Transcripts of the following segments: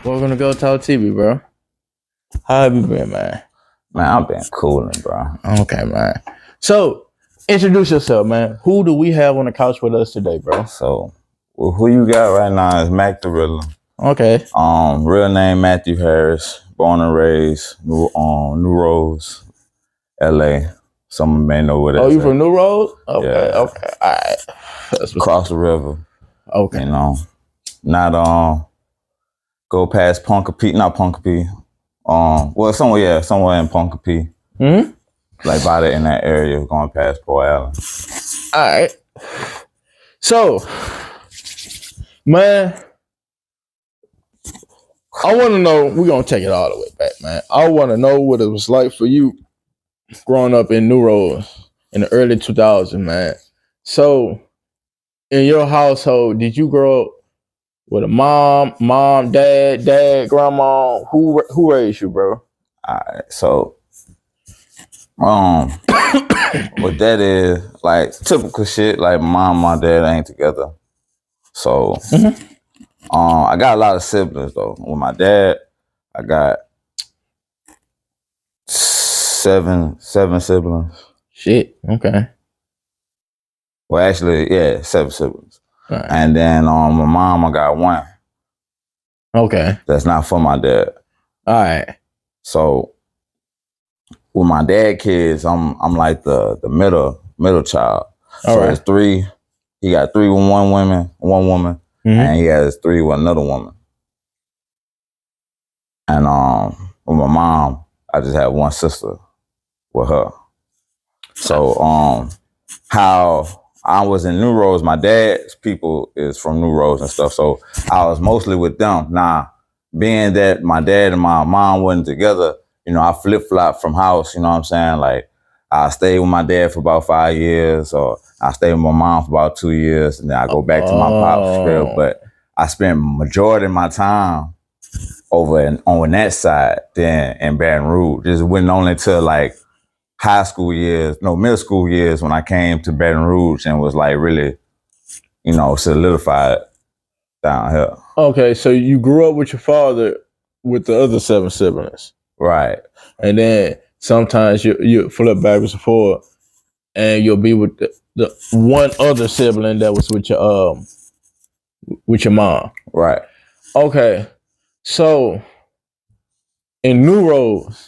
Welcome to Go Talk TV, bro. How have you been, man? Man, I've been cooling, bro. Okay, man. So, introduce yourself, man. Who do we have on the couch with us today, bro? So, who you got right now is Mac the Riddla. Okay. Real name Matthew Harris. Born and raised New Rose, LA. Some may know where that's you from New Rose? Okay, Yeah. okay. All right. That's Across the river. Okay. You know. Not go past Punkapee, not Punkapee. Well, somewhere in Punkapee. Mm-hmm. Like by in that area, going past Port Allen. All right. So, man, I want to know, we're going to take it all the way back, man. I want to know what it was like for you growing up in New Rose in the early 2000s, man. So, in your household, did you grow up with a mom, dad, grandma? Who raised you, bro? All right, so what that is, like typical shit, like mom and my dad ain't together. So I got a lot of siblings though. With my dad, I got seven siblings. Shit. Okay. Well, actually, yeah, 7 siblings. Right. And then my mom, I got 1. Okay. That's not for my dad. All right. So with my dad kids, I'm like the middle child. All so right. It's 3. He got 3 with one woman, and he has 3 with another woman. And with my mom, I just had 1 sister with her. So how I was in New Rose, my dad's people is from New Rose and stuff. So I was mostly with them. Now, being that my dad and my mom wasn't together, you know, I flip-flop from house, you know what I'm saying? Like, I stayed with my dad for about 5 years, or I stayed with my mom for about 2 years, and then I go back to my pop's crib. But I spent majority of my time over on that side than in Baton Rouge. Just went only till like middle school years when I came to Baton Rouge and was like really, you know, solidified down here. Okay, so you grew up with your father with the other 7 siblings. Right. And then sometimes you flip backwards and forward and you'll be with the one other sibling that was with your mom. Right. Okay. So in New Rose,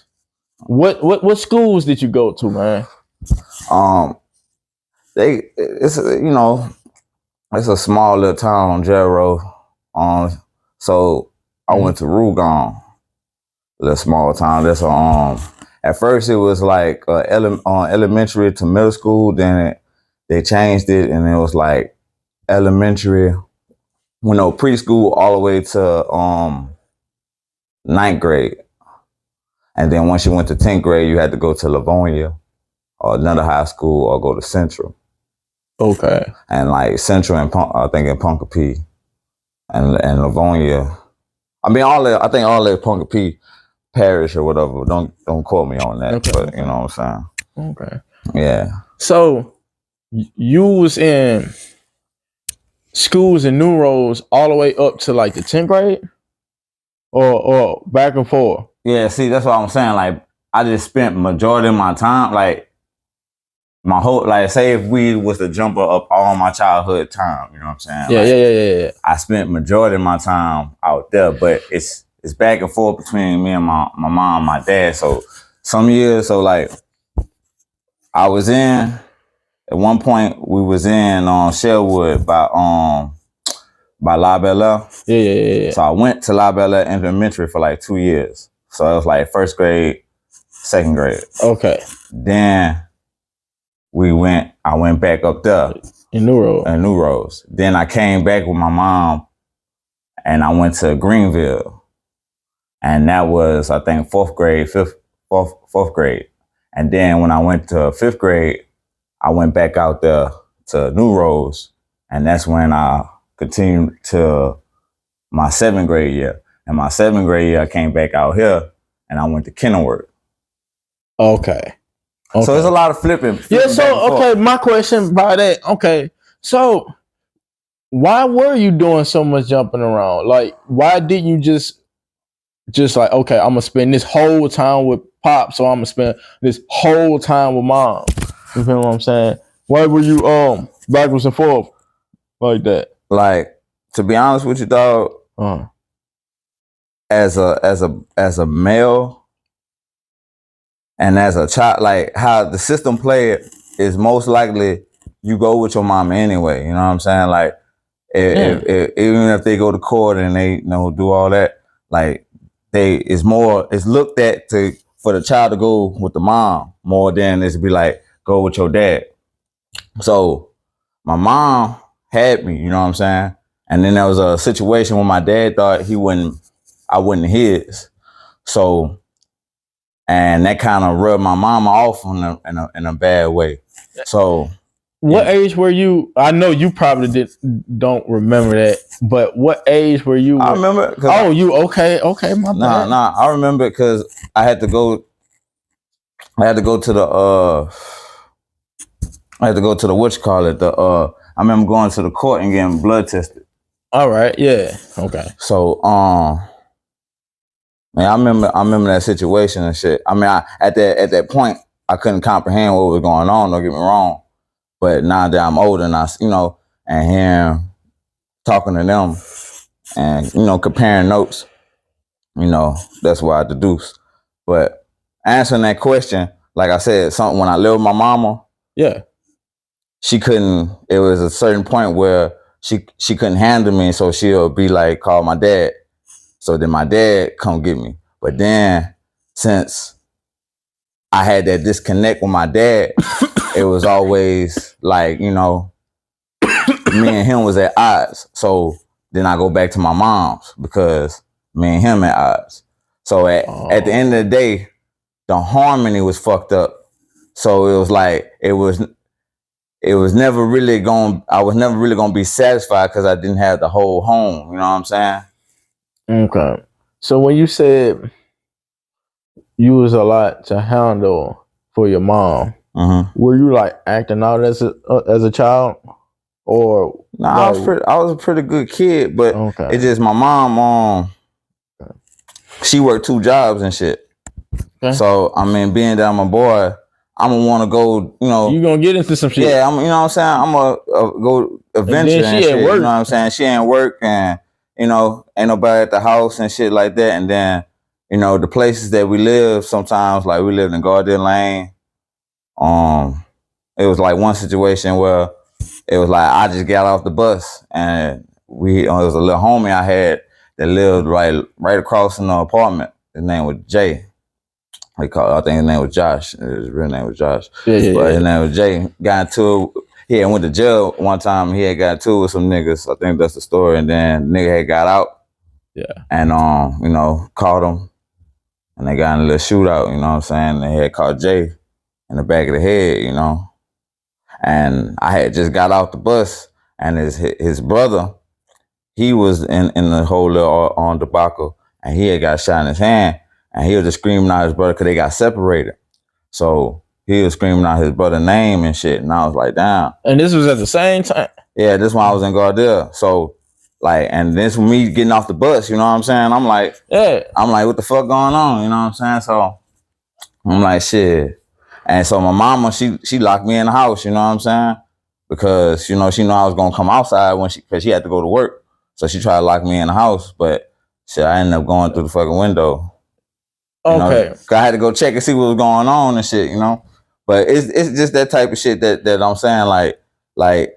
what schools did you go to, man? It's a small little town on Jarrow. So I went to Rougon, little small town. That's at first it was like elementary to middle school. Then they changed it, and it was like elementary, preschool all the way to 9th grade. And then once you went to 10th grade, you had to go to Livonia or another high school or go to Central. Okay. And like Central and I think in Punkapee and Livonia. I think all the Punkapee parish or whatever. Don't quote me on that, okay. But you know what I'm saying. Okay. Yeah. So you was in schools in New Rose all the way up to like the 10th grade? Or back and forth? Yeah, see, that's what I'm saying. Like, I just spent majority of my time, like, my whole, like, say if we was to jump up all my childhood time, you know what I'm saying? Yeah. I spent majority of my time out there, but it's back and forth between me and my mom and my dad. So some years, like, I was at one point, we was in Sherwood by La Belle. Yeah. So I went to La Belle Elementary for like 2 years. So it was like 1st grade, 2nd grade. Okay. Then I went back up there. In New Rose. Then I came back with my mom and I went to Greenville. And that was, I think, 4th grade. And then when I went to 5th grade, I went back out there to New Rose. And that's when I continued to my 7th grade year. And my 7th grade year, I came back out here and I went to Kenilworth. Okay. So there's a lot of flipping. Yeah, so, okay, my question by that, okay. So why were you doing so much jumping around? Like, why didn't you just just like, okay, I'm gonna spend this whole time with Pop, so I'm gonna spend this whole time with Mom. You feel what I'm saying? Why were you backwards and forth like that? Like, to be honest with you, dog, Uh, as a male and as a child, like how the system play it is most likely you go with your mama anyway. You know what I'm saying? Like, even if they go to court and they do all that, like it's looked at for the child to go with the mom more than it's be like go with your dad. So my mom had me, you know what I'm saying? And then there was a situation where my dad thought I wasn't his. So, and that kind of rubbed my mama off in a bad way. So, what age were you? I know you probably don't remember that, but what age were you? I remember. Oh, you okay? Okay, my bad. Nah. I remember because I had to go to the I remember going to the court and getting blood tested. All right, yeah, okay. So, man, I remember that situation and shit. I mean, at that point, I couldn't comprehend what was going on. Don't get me wrong, but now that I'm older and and him talking to them and comparing notes, that's what I deduced. But answering that question, like I said, something when I lived with my mama, yeah, she couldn't. It was a certain point where she couldn't handle me, so she'll be like, call my dad. So then my dad come get me. But then since I had that disconnect with my dad, it was always like, me and him was at odds. So then I go back to my mom's because me and him at odds. So at the end of the day, the harmony was fucked up. So it was like, it was never really I was never really gonna be satisfied because I didn't have the whole home. You know what I'm saying? Okay. So when you said you was a lot to handle for your mom, were you like acting out as a child, or? Nah, I was a pretty good kid, but it's just my mom. She worked 2 jobs and shit. Okay. So I mean, being that I'm a boy, I'm gonna want to go. You gonna get into some shit. Yeah, you know what I'm saying. I'm gonna go adventure and shit. You know what I'm saying. She ain't work and ain't nobody at the house and shit like that. And then the places that we live, sometimes like we lived in Garden Lane. It was like one situation where it was like I just got off the bus and it was a little homie I had that lived right across in the apartment. His name was Jay. I think his name was Josh. His real name was Josh. But his name was Jay. Got into it. He had went to jail one time. He had got into it with some niggas. I think that's the story. And then nigga had got out. Yeah. And caught him. And they got in a little shootout, you know what I'm saying? They had caught Jay in the back of the head, And I had just got off the bus and his brother, he was in the whole little debacle and he had got shot in his hand. And he was just screaming out his brother because they got separated. So he was screaming out his brother's name and shit. And I was like, damn. And this was at the same time? Yeah, this when I was in Gardell. So, and this was me getting off the bus, you know what I'm saying? I'm like, what the fuck going on? You know what I'm saying? So I'm like, shit. And so my mama, she locked me in the house, you know what I'm saying? Because, she knew I was going to come outside because she had to go to work. So she tried to lock me in the house. But shit, I ended up going through the fucking window. Okay. I had to go check and see what was going on and shit, But it's just that type of shit that I'm saying, like.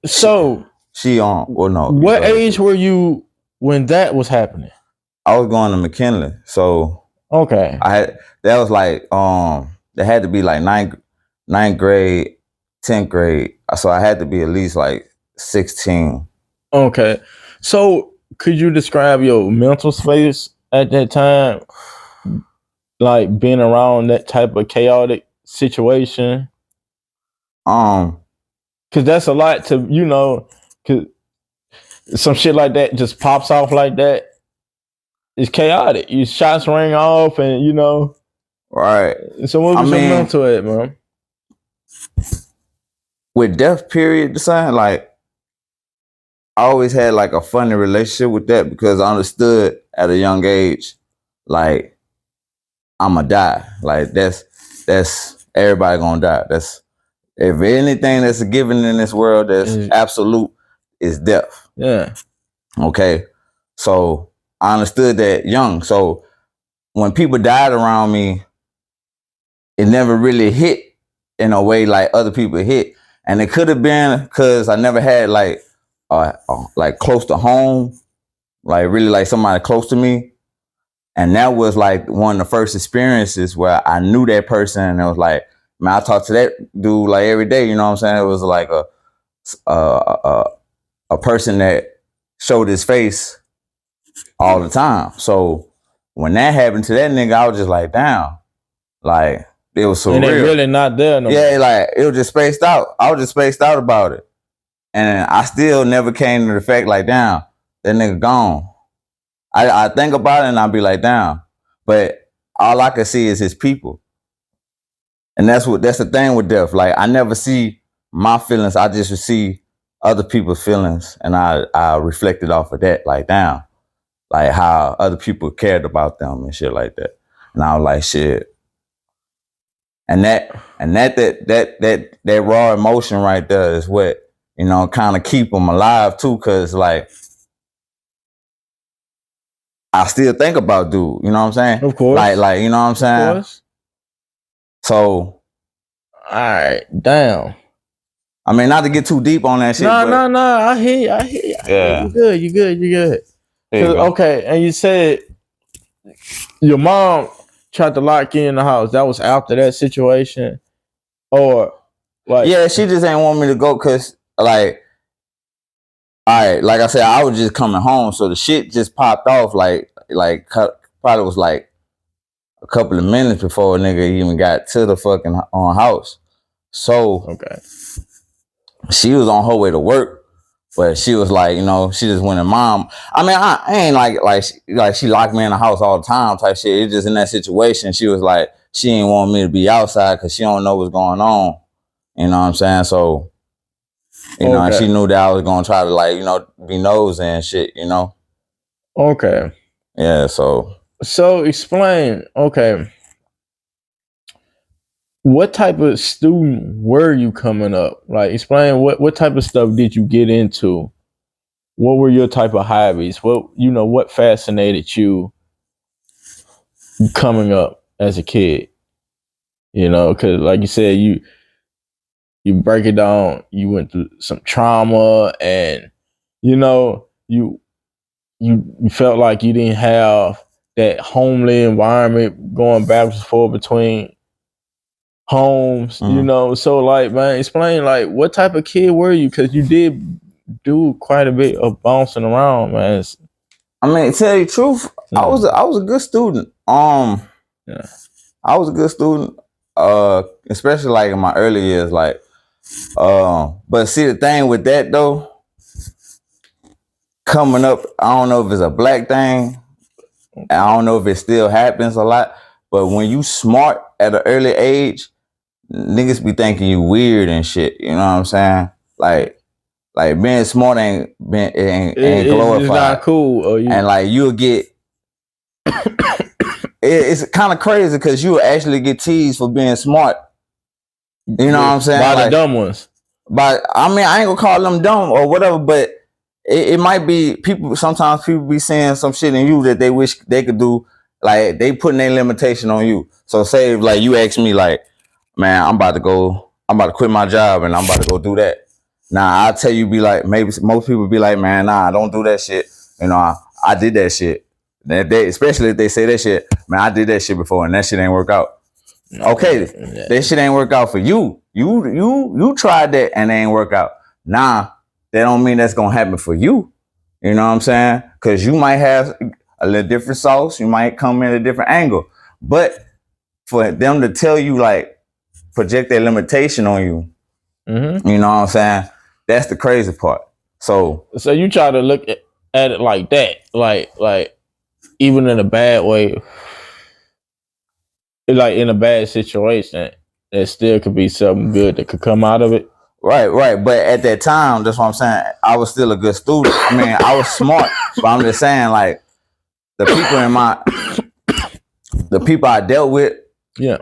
So she on or no? What age were you when that was happening? I was going to McKinley, so okay. That was like that had to be like ninth grade, 10th grade. So I had to be at least like 16. Okay. So could you describe your mental space at that time? Like being around that type of chaotic situation? Cause that's a lot to, cause some shit like that just pops off like that. It's chaotic. Your shots ring off and Right. So what was your mental at, man? With death period, the sign, like I always had like a funny relationship with that because I understood at a young age, like I'ma die. Like that's everybody gonna die. That's if anything that's a given in this world that's absolute is death. Yeah. Okay. So I understood that young. So when people died around me, it never really hit in a way like other people hit. And it could have been because I never had like close to home, like really like somebody close to me. And that was like one of the first experiences where I knew that person and it was like, man, I talked to that dude like every day, you know what I'm saying? It was like a person that showed his face all the time. So when that happened to that nigga, I was just like, damn, like it was surreal. And they're really not there no more. Like it was just spaced out. I was just spaced out about it. And I still never came to the fact like, damn, that nigga gone. I think about it and I'll be like, damn. But all I can see is his people. And that's the thing with death. Like I never see my feelings. I just see other people's feelings. And I reflected off of that, like, damn. Like how other people cared about them and shit like that. And I was like, shit. And that raw emotion right there is what, you know, kind of keep them alive too. Cause like, I still think about dude, you know what I'm saying? Of course. Like, you know what I'm saying? Of course. So. All right, damn. I mean, not to get too deep on that shit. No. I hear you. Yeah. You good. Okay, and you said your mom tried to lock you in the house. That was after that situation? Or like. Yeah, she just ain't want me to go because like, all right, like I said, I was just coming home, so the shit just popped off like probably was like a couple of minutes before a nigga even got to the fucking house. So okay, she was on her way to work, but she was like, you know, she just went in mom. I mean, I ain't like she locked me in the house all the time type shit. It's just in that situation, she was like, she didn't want me to be outside because she don't know what's going on. You know what I'm saying? So. You know, and she knew that I was gonna try to like, you know, be nosy and shit, you know. Okay. Yeah, so explain, okay. What type of student were you coming up? Like explain what type of stuff did you get into? What were your type of hobbies? What fascinated you coming up as a kid? You know, because like you said, you break it down, you went through some trauma and, you know, you felt like you didn't have that homely environment going backwards and forth between homes, you know? So like, man, explain like what type of kid were you? Because you did do quite a bit of bouncing around, man. I mean, to tell you the truth, I was a good student. Yeah. I was a good student, especially like in my early years, like. But see the thing with that though, coming up, I don't know if it's a black thing. I don't know if it still happens a lot. But when you smart at an early age, niggas be thinking you weird and shit. You know what I'm saying? Like being smart ain't glorified. It's not cool. And like you'll get. It's kind of crazy because you will actually get teased for being smart. You know what I'm saying? By the dumb ones. But I mean, I ain't gonna call them dumb or whatever, but it might be people. Sometimes people be saying some shit in you that they wish they could do. Like they putting their limitation on you. So say like you ask me like, man, I'm about to quit my job and I'm about to go do that. Now I'll tell you, be like, maybe most people be like, man, nah, don't do that shit. You know, I did that shit. Especially if they say that shit, man, I did that shit before and that shit ain't work out. Okay, that shit ain't work out for you. You tried that and they ain't work out. Nah, that don't mean that's gonna happen for you. You know what I'm saying? Because you might have a little different sauce. You might come in a different angle. But for them to tell you, like, project their limitation on you, you know what I'm saying? That's the crazy part. So you try to look at it like that, like even in a bad way, like in a bad situation, there still could be something good that could come out of it. Right. But at that time, that's what I'm saying. I was still a good student. I mean, I was smart, but I'm just saying, like, the people I dealt with, Yeah.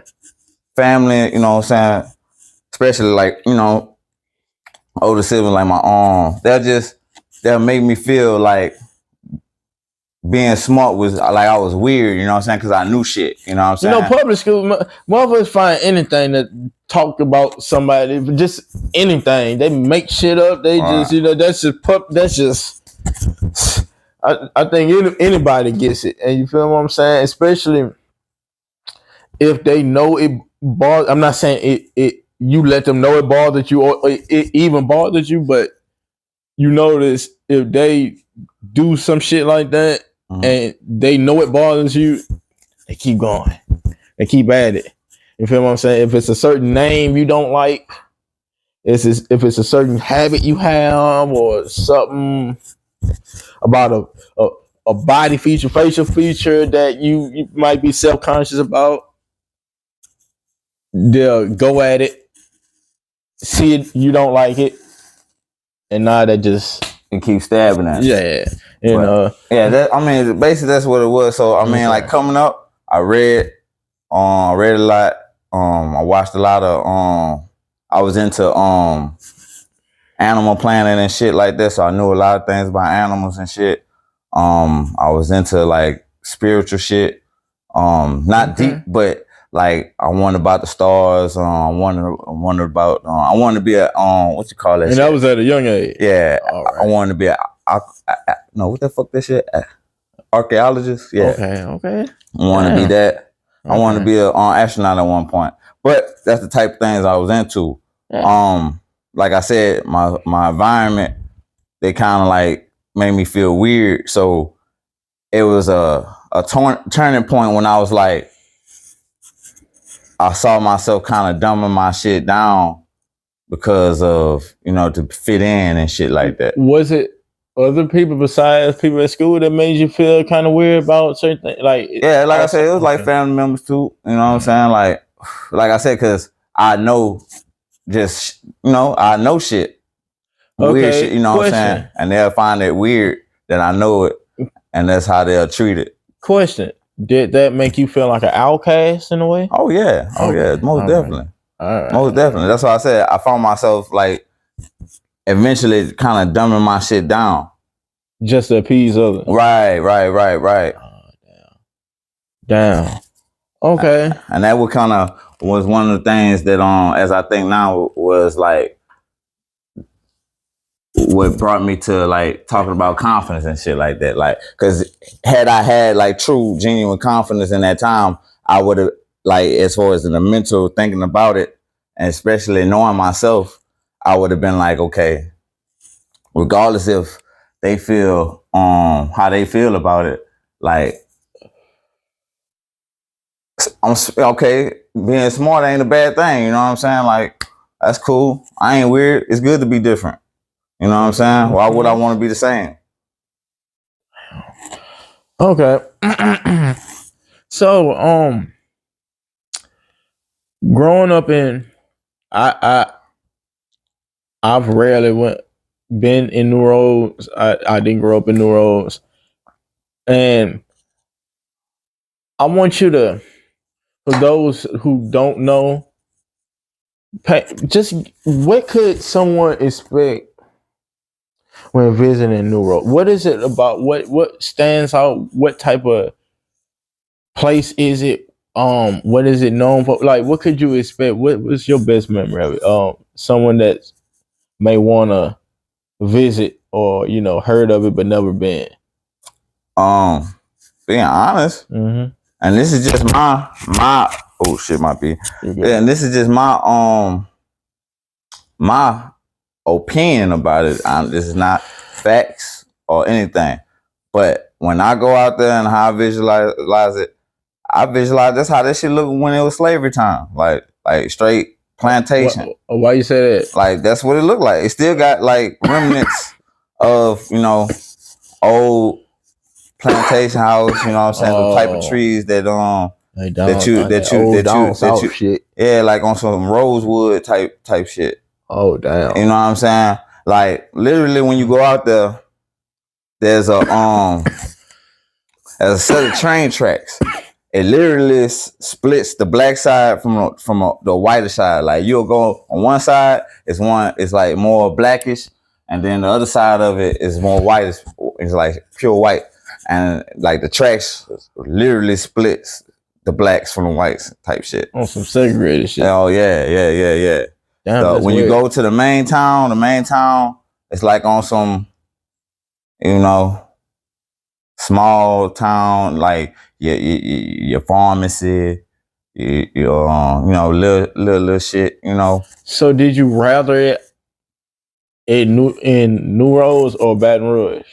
family, you know what I'm saying, especially like, you know, older siblings like my they'll make me feel like being smart was like I was weird, you know what I'm saying? Because I knew shit, you know what I'm saying? You know, public school, motherfuckers find anything that talk about somebody, just anything. They make shit up. They just, you know, that's just. I think anybody gets it, and you feel what I'm saying? Especially if they know it bothers. I'm not saying it. You let them know it bothers you, or it even bothers you, but you notice if they do some shit like that, and they know it bothers you, they keep going. They keep at it. You feel what I'm saying? If it's a certain name you don't like, if it's a certain habit you have, or something about a body feature, facial feature that you might be self-conscious about, they'll go at it, see it, you don't like it, and now they just and keep stabbing at it. Yeah. I mean, basically that's what it was. So I mean, like coming up, I read a lot. I watched a lot of I was into animal planet and shit like that, so I knew a lot of things about animals and shit. I was into like spiritual shit. Not deep, but like I wondered about the stars. I wondered about. I wanted to be a what you call that? And shit? that was at a young age. Yeah, right. I wanted to be no, what the fuck that shit? Archaeologist. Yeah. Okay. I wanted to be that. Okay. I wanted to be an astronaut at one point. But that's the type of things I was into. Yeah. Like I said, my environment, they kind of like made me feel weird. So it was a turning point when I was like, I saw myself kind of dumbing my shit down because of, you know, to fit in and shit like that. Was it other people besides people at school that made you feel kind of weird about certain things? Like, yeah, like I said, it was like family members too. You know what I'm saying? Like I said, because I know just, you know, I know shit. Weird shit, you know what I'm saying? And they'll find it weird that I know it, and that's how they'll treat it. Question. Did that make you feel like an outcast in a way? Oh, yeah. Most definitely. Right. Most definitely. That's why I said I found myself, like, eventually kind of dumbing my shit down. Just to appease others. Right. Oh, damn. Okay. And that was kind of was one of the things that, as I think now, was like what brought me to like talking about confidence and shit like that. Like, because had I had like true, genuine confidence in that time, I would have, like, as far as in the mental thinking about it, and especially knowing myself, I would have been like, okay, regardless if they feel how they feel about it, like, I'm okay, being smart ain't a bad thing, you know what I'm saying? Like, that's cool. I ain't weird. It's good to be different. You know what I'm saying? Why would I want to be the same? Okay. So, growing up in, I've rarely been in New Orleans. I didn't grow up in New Orleans, and I want you to, for those who don't know, just what could someone expect when visiting New Orleans? What is it about? What stands out? What type of place is it? What is it known for? Like, what could you expect? What was your best memory of it? Someone that may want to visit, or, you know, heard of it but never been. Being honest, and this is just my oh shit, might be, yeah, and this is just my my opinion about it. This is not facts or anything, but when I go out there and how I visualize it, I visualize that's how that shit looked when it was slavery time, like straight plantation. Why you say that? Like, that's what it looked like. It still got like remnants of, you know, old plantation house, you know what I'm saying, the type of trees that shit. Yeah, like on some rosewood type shit. Oh damn. You know what I'm saying? Like literally, when you go out there, there's a set of train tracks. It literally splits the black side from the whiter side. Like you'll go on one side, it's like more blackish, and then the other side of it is more white. It's like pure white, and like the tracks literally splits the blacks from the whites type shit. On some segregated shit. Oh yeah. Damn, So when weird. you go to the main town, it's like on some, you know, small town, like your pharmacy, your little shit, you know. So did you rather it in New Rose or Baton Rouge?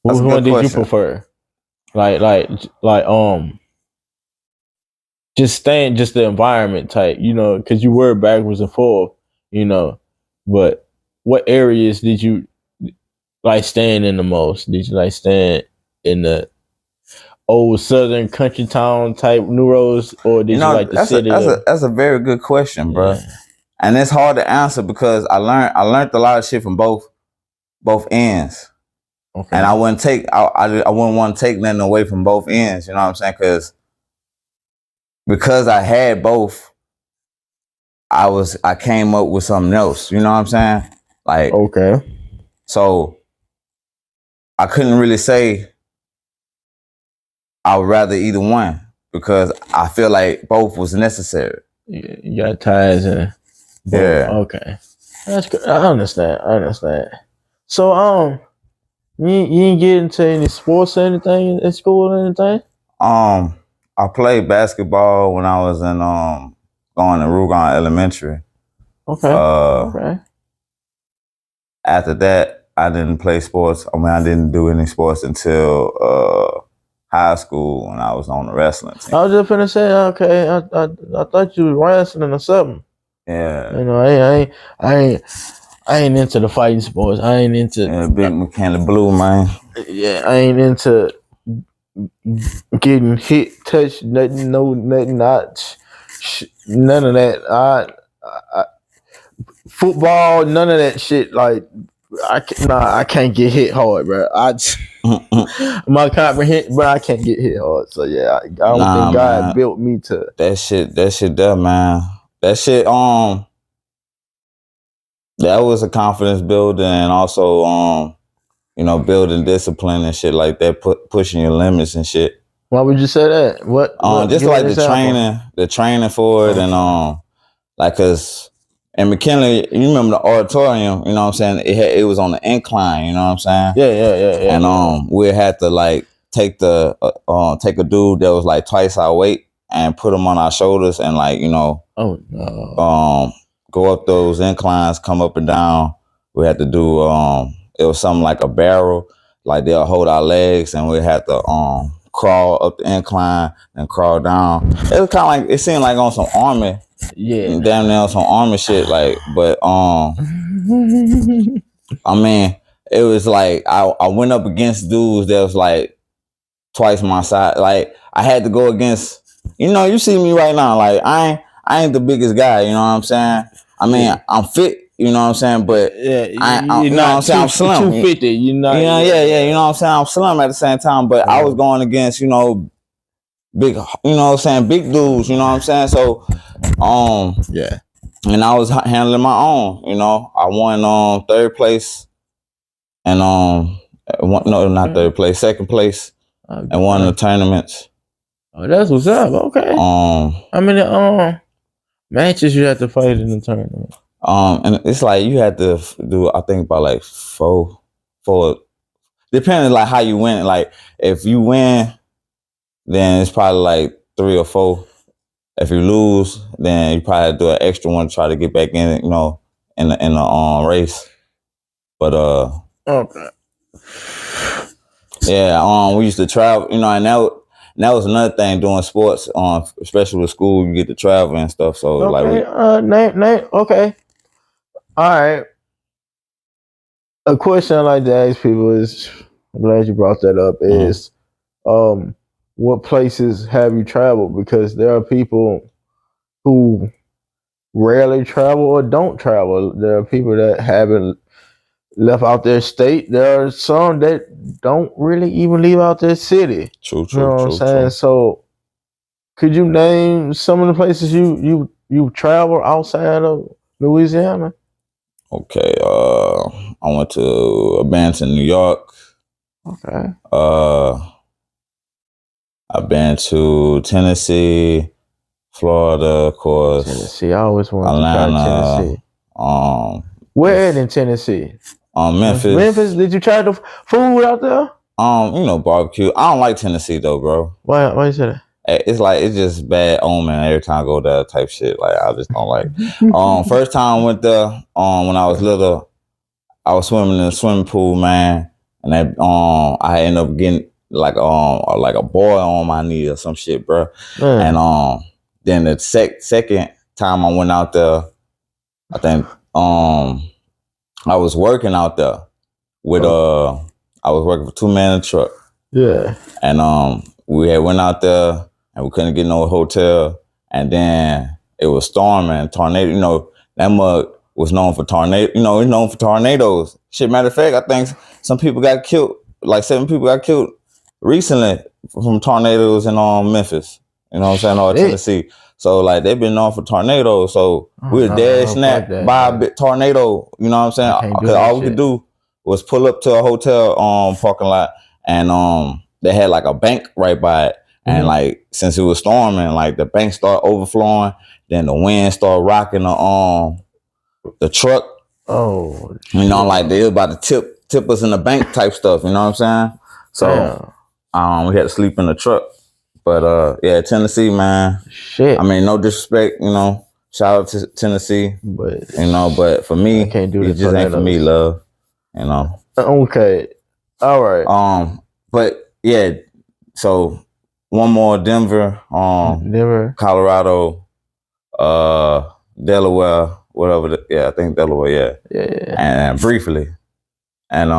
Which one did you prefer? Like just the environment type, you know, because you were backwards and forth, you know. But what areas did you like staying in the most? Did you like staying in the old southern country town type New Rose, or did you like the city? That's a very good question, bro. Yeah. And it's hard to answer because I learned a lot of shit from both ends. Okay. And I wouldn't want to take nothing away from both ends. You know what I'm saying? Because I had both, I came up with something else. You know what I'm saying? Like, okay. So I couldn't really say I would rather either one because I feel like both was necessary. Yeah, you got ties in. Yeah. Okay. That's good. I understand. So you didn't get into any sports or anything in school or anything? I played basketball when I was in going to Rugon Elementary. Okay. Okay. After that, I didn't play sports. I mean, I didn't do any sports until high school when I was on the wrestling team. I was just gonna say, okay, I thought you were wrestling or something. Yeah. You know, I ain't into the fighting sports. I ain't into big McKinley Blue, man. Yeah, I ain't into getting hit, touched, nothing, not none of that. I football, none of that shit. Like I can't get hit hard, bro. My comprehension, but I can't get hit hard. So yeah, I don't think God built me to that shit. There, man. That shit. That was a confidence builder, and also you know, building discipline and shit like that, pushing your limits and shit. Why would you say that? What just like the training for it, and like, cause in McKinley, you remember the auditorium, you know what I'm saying? It was on the incline, you know what I'm saying? Yeah. And we had to like take a dude that was like twice our weight and put him on our shoulders and like, you know, go up those inclines, come up and down. We had to do it was something like a barrel, like they'll hold our legs and we had to crawl up the incline and crawl down. It was kind of like, it seemed like on some army. Yeah, damn near some army shit, like, but I mean, it was like I went up against dudes that was like twice my size. Like I had to go against, you know, you see me right now, like I ain't the biggest guy, you know what I'm saying? I mean, I'm fit, you know what I'm saying, but you know what I'm saying, I'm slim. 250, you know. Yeah, you know what I'm saying, I'm slim at the same time, but I was going against, you know, big, you know what I'm saying, big dudes, you know what I'm saying? So yeah. And I was handling my own, you know. I won third place and not third place, second place, and won the tournaments. Oh, that's what's up. Okay. How many matches you have to fight in the tournament? And it's like you had to do, I think, about like four, depending like how you win. Like if you win, then it's probably like 3 or 4. If you lose, then you probably do an extra one to try to get back in, you know, in the race. But okay. Yeah, we used to travel, you know, and that was another thing doing sports, especially with school, you get to travel and stuff. So okay, like okay. All right. A question I like to ask people is, I'm glad you brought that up, is what places have you traveled? Because there are people who rarely travel or don't travel. There are people that haven't left out their state. There are some that don't really even leave out their city. True, You know true, what I'm true, saying? true. So, could you name some of the places you travel outside of Louisiana? Okay, I went to a band in New York. Okay. I've been to Tennessee, Florida, of course, Tennessee. I always wanted to try Atlanta, Tennessee. Where in Tennessee? Memphis. Memphis. Did you try the food out there? Barbecue. I don't like Tennessee though, bro. Why you say that? It's just bad omen every time I go there type shit. Like I just don't like. First time I went there, when I was little, I was swimming in the swimming pool, man, and that I ended up getting like a boil on my knee or some shit, bro. Man. And then the second time I went out there, I think I was working out there with I was working for 2 Man in a truck. Yeah. And we had went out there and we couldn't get no hotel, and then it was storming, tornado. You know, that mug was known for tornado. You know, it's known for tornadoes. Shit, matter of fact, I think some people got killed. Like 7 people got killed recently from tornadoes in Memphis. You know what I'm saying? Or Tennessee. So like they've been known for tornadoes. So we were dead snapped by a bit tornado. You know what I'm saying? Because all we could do was pull up to a hotel parking lot, and they had like a bank right by it. And like since it was storming, like the bank started overflowing, then the wind started rocking the truck. Oh, you know, like they was about to tip us in the bank type stuff. You know what I'm saying? So we had to sleep in the truck. But yeah, Tennessee, man. Shit. I mean, no disrespect, you know. Shout out to Tennessee, but but for me, I can't do it just ain't for me, love. You know. Okay. All right. But yeah. So one more: Denver, Colorado, Delaware, whatever. I think Delaware. Yeah. And briefly, and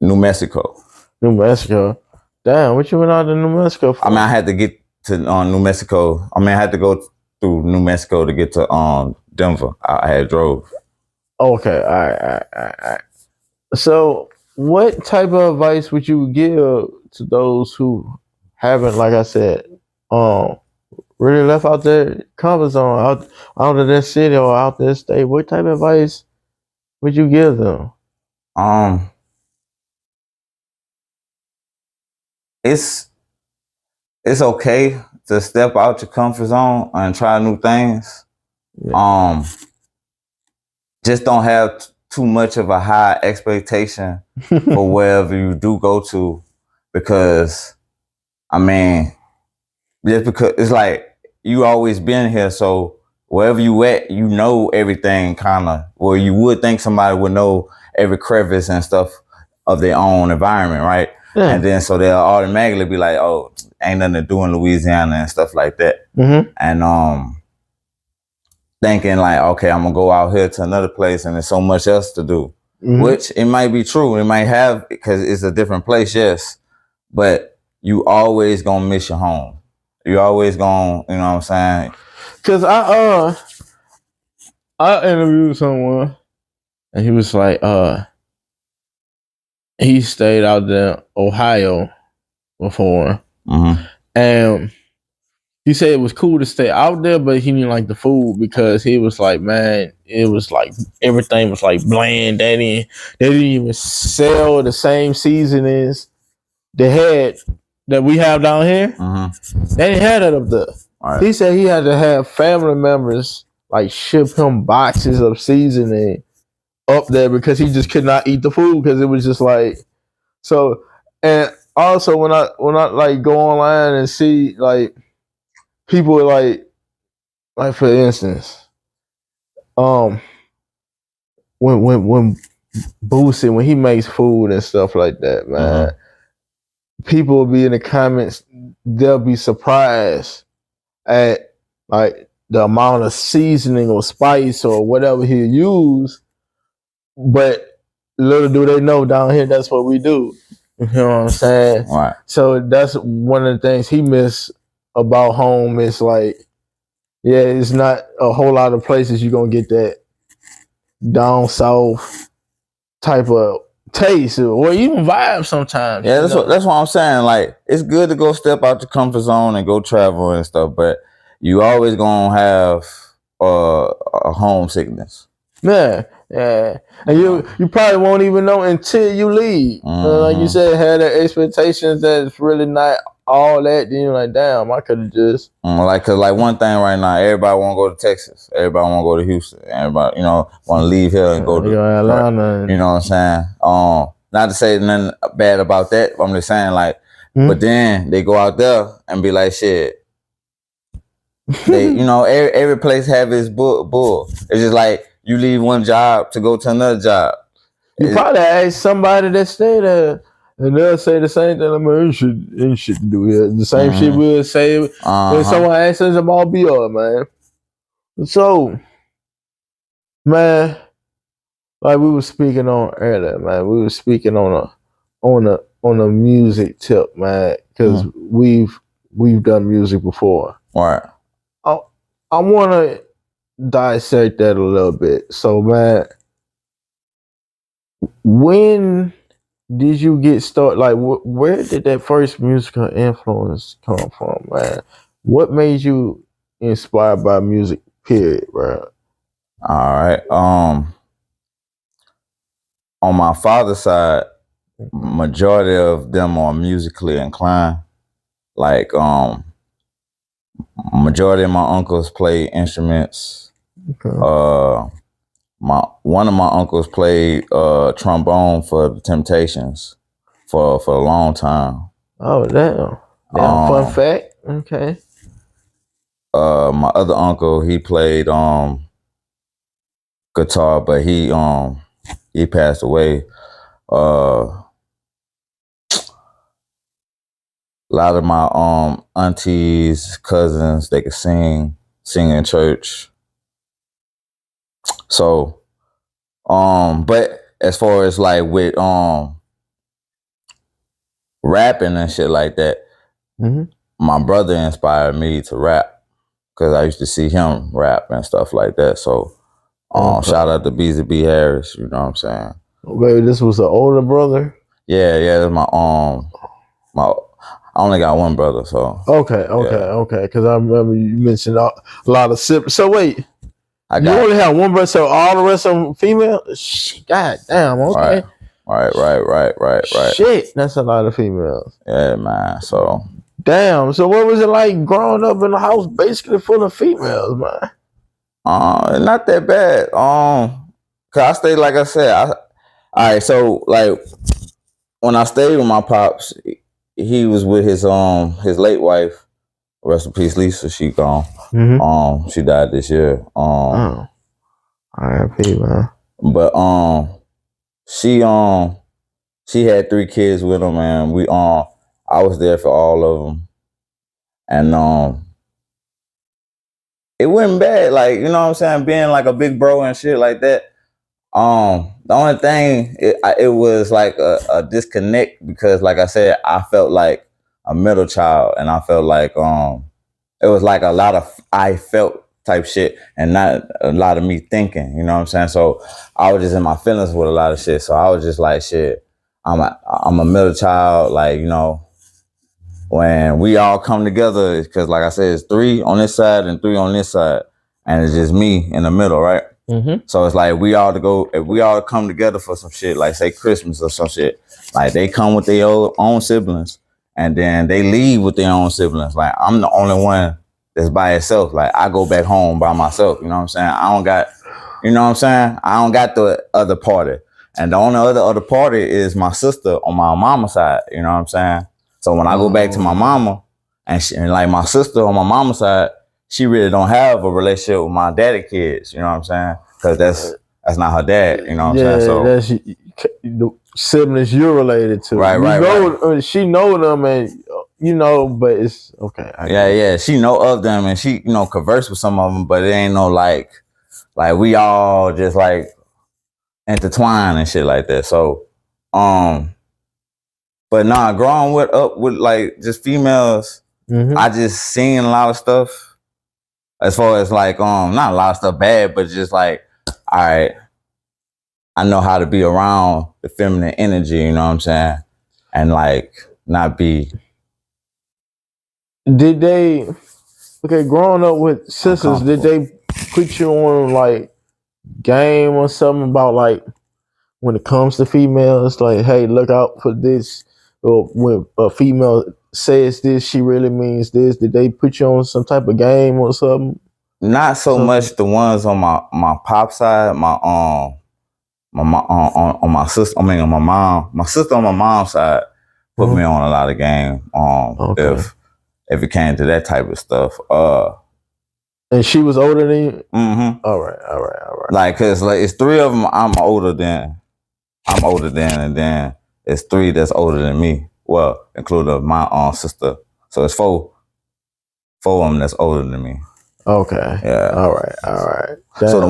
New Mexico. New Mexico. Damn, what you went out to New Mexico for? I mean, I had to get to New Mexico. I mean, I had to go through New Mexico to get to Denver. I had drove. Okay, all right. So, what type of advice would you give to those who haven't, like I said, really left out their comfort zone, out of their city or out their state? What type of advice would you give them? It's okay to step out your comfort zone and try new things. Yeah. Just don't have too much of a high expectation for wherever you do go to, because I mean, just because it's like you always been here, so wherever you at, you know everything kind of, or you would think somebody would know every crevice and stuff of their own environment, right? Yeah. And then so they'll automatically be like, oh, ain't nothing to do in Louisiana and stuff like that. And thinking like, okay, I'm gonna go out here to another place and there's so much else to do. Which it might be true. It might have, because it's a different place, yes. But you always gonna miss your home. You always gonna, you know what I'm saying? Cause I interviewed someone and he was like, he stayed out there in Ohio before. And he said it was cool to stay out there, but he didn't like the food because he was like, man, it was like everything was like bland. They didn't even sell the same seasonings they had that we have down here. They didn't have that up there. Right. He said he had to have family members like ship him boxes of seasoning up there because he just could not eat the food because it was just like so. And also when I like go online and see like people like for instance, when Boosie, when he makes food and stuff like that, man, people will be in the comments, they'll be surprised at like the amount of seasoning or spice or whatever he use, but little do they know down here that's what we do. You know what I'm saying? Right. So that's one of the things he missed about home. It's like, yeah, it's not a whole lot of places you're gonna get that down south type of taste or even vibe sometimes. Yeah, that's what I'm saying. Like, it's good to go step out your comfort zone and go travel and stuff, but you always gonna have a homesickness. Yeah, yeah. And you probably won't even know until you leave. Like you Mm-hmm. said, had the expectations that it's really not all that. Then you're like, damn, I could have just. Like, cause like one thing right now, everybody want to go to Texas. Everybody want to go to Houston. Everybody, you know, want to leave here and go to Atlanta. You know what I'm saying? Not to say nothing bad about that, but I'm just saying like, but then they go out there and be like, shit. They, you know, every place have its bull. It's just like you leave one job to go to another job. You probably ask somebody that stay there, and they'll say the same thing. I mean, ain't shit to do here. The same shit we'll say when someone asks us about BR, man. So, man, like we were speaking on earlier, man. We were speaking on a music tip, man, because we've done music before. Right. I want to dissect that a little bit. So, man, when did you get started? Like, where did that first musical influence come from, man? What made you inspired by music? Period, bro. All right. On my father's side, majority of them are musically inclined. Like, majority of my uncles play instruments. Okay. One of my uncles played trombone for the Temptations for a long time. Oh, damn. Fun fact. Okay. My other uncle, he played guitar, but he passed away. A lot of my aunties, cousins, they could sing in church. So, but as far as like with rapping and shit like that, my brother inspired me to rap because I used to see him rap and stuff like that. So, shout out to Beezy B. Harris. You know what I'm saying? Baby, this was an older brother. Yeah, that's my I only got one brother, so okay. Because I remember you mentioned a lot of siblings. So wait, you only have one brother, so all the rest of them female? God damn. Okay. Right. Shit, that's a lot of females. Yeah, man. So damn. So what was it like growing up in a house basically full of females, man? Not that bad. Cause I stayed, like I said, all right. So like when I stayed with my pops, he was with his late wife. Rest in peace, Lisa. She gone. She died this year. R.I.P., man. But she had 3 kids with him, and I was there for all of them, and it wasn't bad. Like, you know what I'm saying, being like a big bro and shit like that. The only thing it was like a disconnect because, like I said, I felt like a middle child, and I felt like it was like a lot of I felt type shit and not a lot of me thinking. You know what I'm saying? So I was just in my feelings with a lot of shit. So I was just like, shit, I'm a middle child. Like, you know, when we all come together, because like I said, it's 3 on this side and 3 on this side, and it's just me in the middle, right? So it's like if we all come together for some shit, like say Christmas or some shit, like they come with their own siblings and then they leave with their own siblings. Like I'm the only one that's by itself. Like I go back home by myself, you know what I'm saying? I don't got, you know what I'm saying? I don't got the other party. And the only other party is my sister on my mama's side, you know what I'm saying? So when I go back to my mama and like my sister on my mama's side, she really don't have a relationship with my daddy kids, you know what I'm saying? Because that's not her dad, you know what I'm saying? So that's the siblings you're related to. Right. She know them, and you know, but it's okay. Yeah. She know of them, and she, you know, converse with some of them, but it ain't no like we all just like intertwined and shit like that. So, But nah, growing up with like just females, I just seen a lot of stuff. As far as like not a lot of stuff bad, but just like, all right, I know how to be around the feminine energy, you know what I'm saying? And like not be. Did they, okay, growing up with sisters, did they put you on like game or something about like when it comes to females, like, hey, look out for this, or when a female says this, she really means this? Did they put you on some type of game or something? Not so much the ones on my pop side, on my sister. I mean, on my sister on my mom's side put me on a lot of game. If it came to that type of stuff. And she was older than you? Mm-hmm. All right. Like, cause like it's three of them I'm older than, and then it's three that's older than me. Well, including my sister. So it's four of them that's older than me. Okay. Yeah. All right. Damn. So the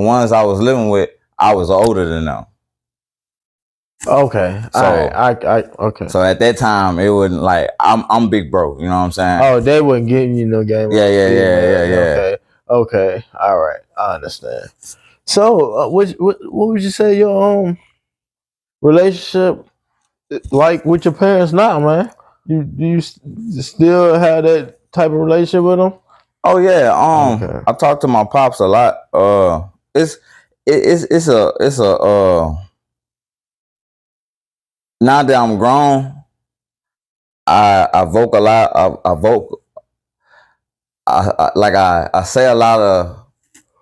ones I was living with, I was older than them. Okay. So I okay. So at that time, it wasn't like I'm big bro. You know what I'm saying? Oh, they wasn't giving you no game. Yeah. Okay. All right. I understand. So, what would you say your relationship like with your parents now, man? You still have that type of relationship with them? Oh yeah. I talk to my pops a lot. It's a now that I'm grown, I vote a lot. I say a lot of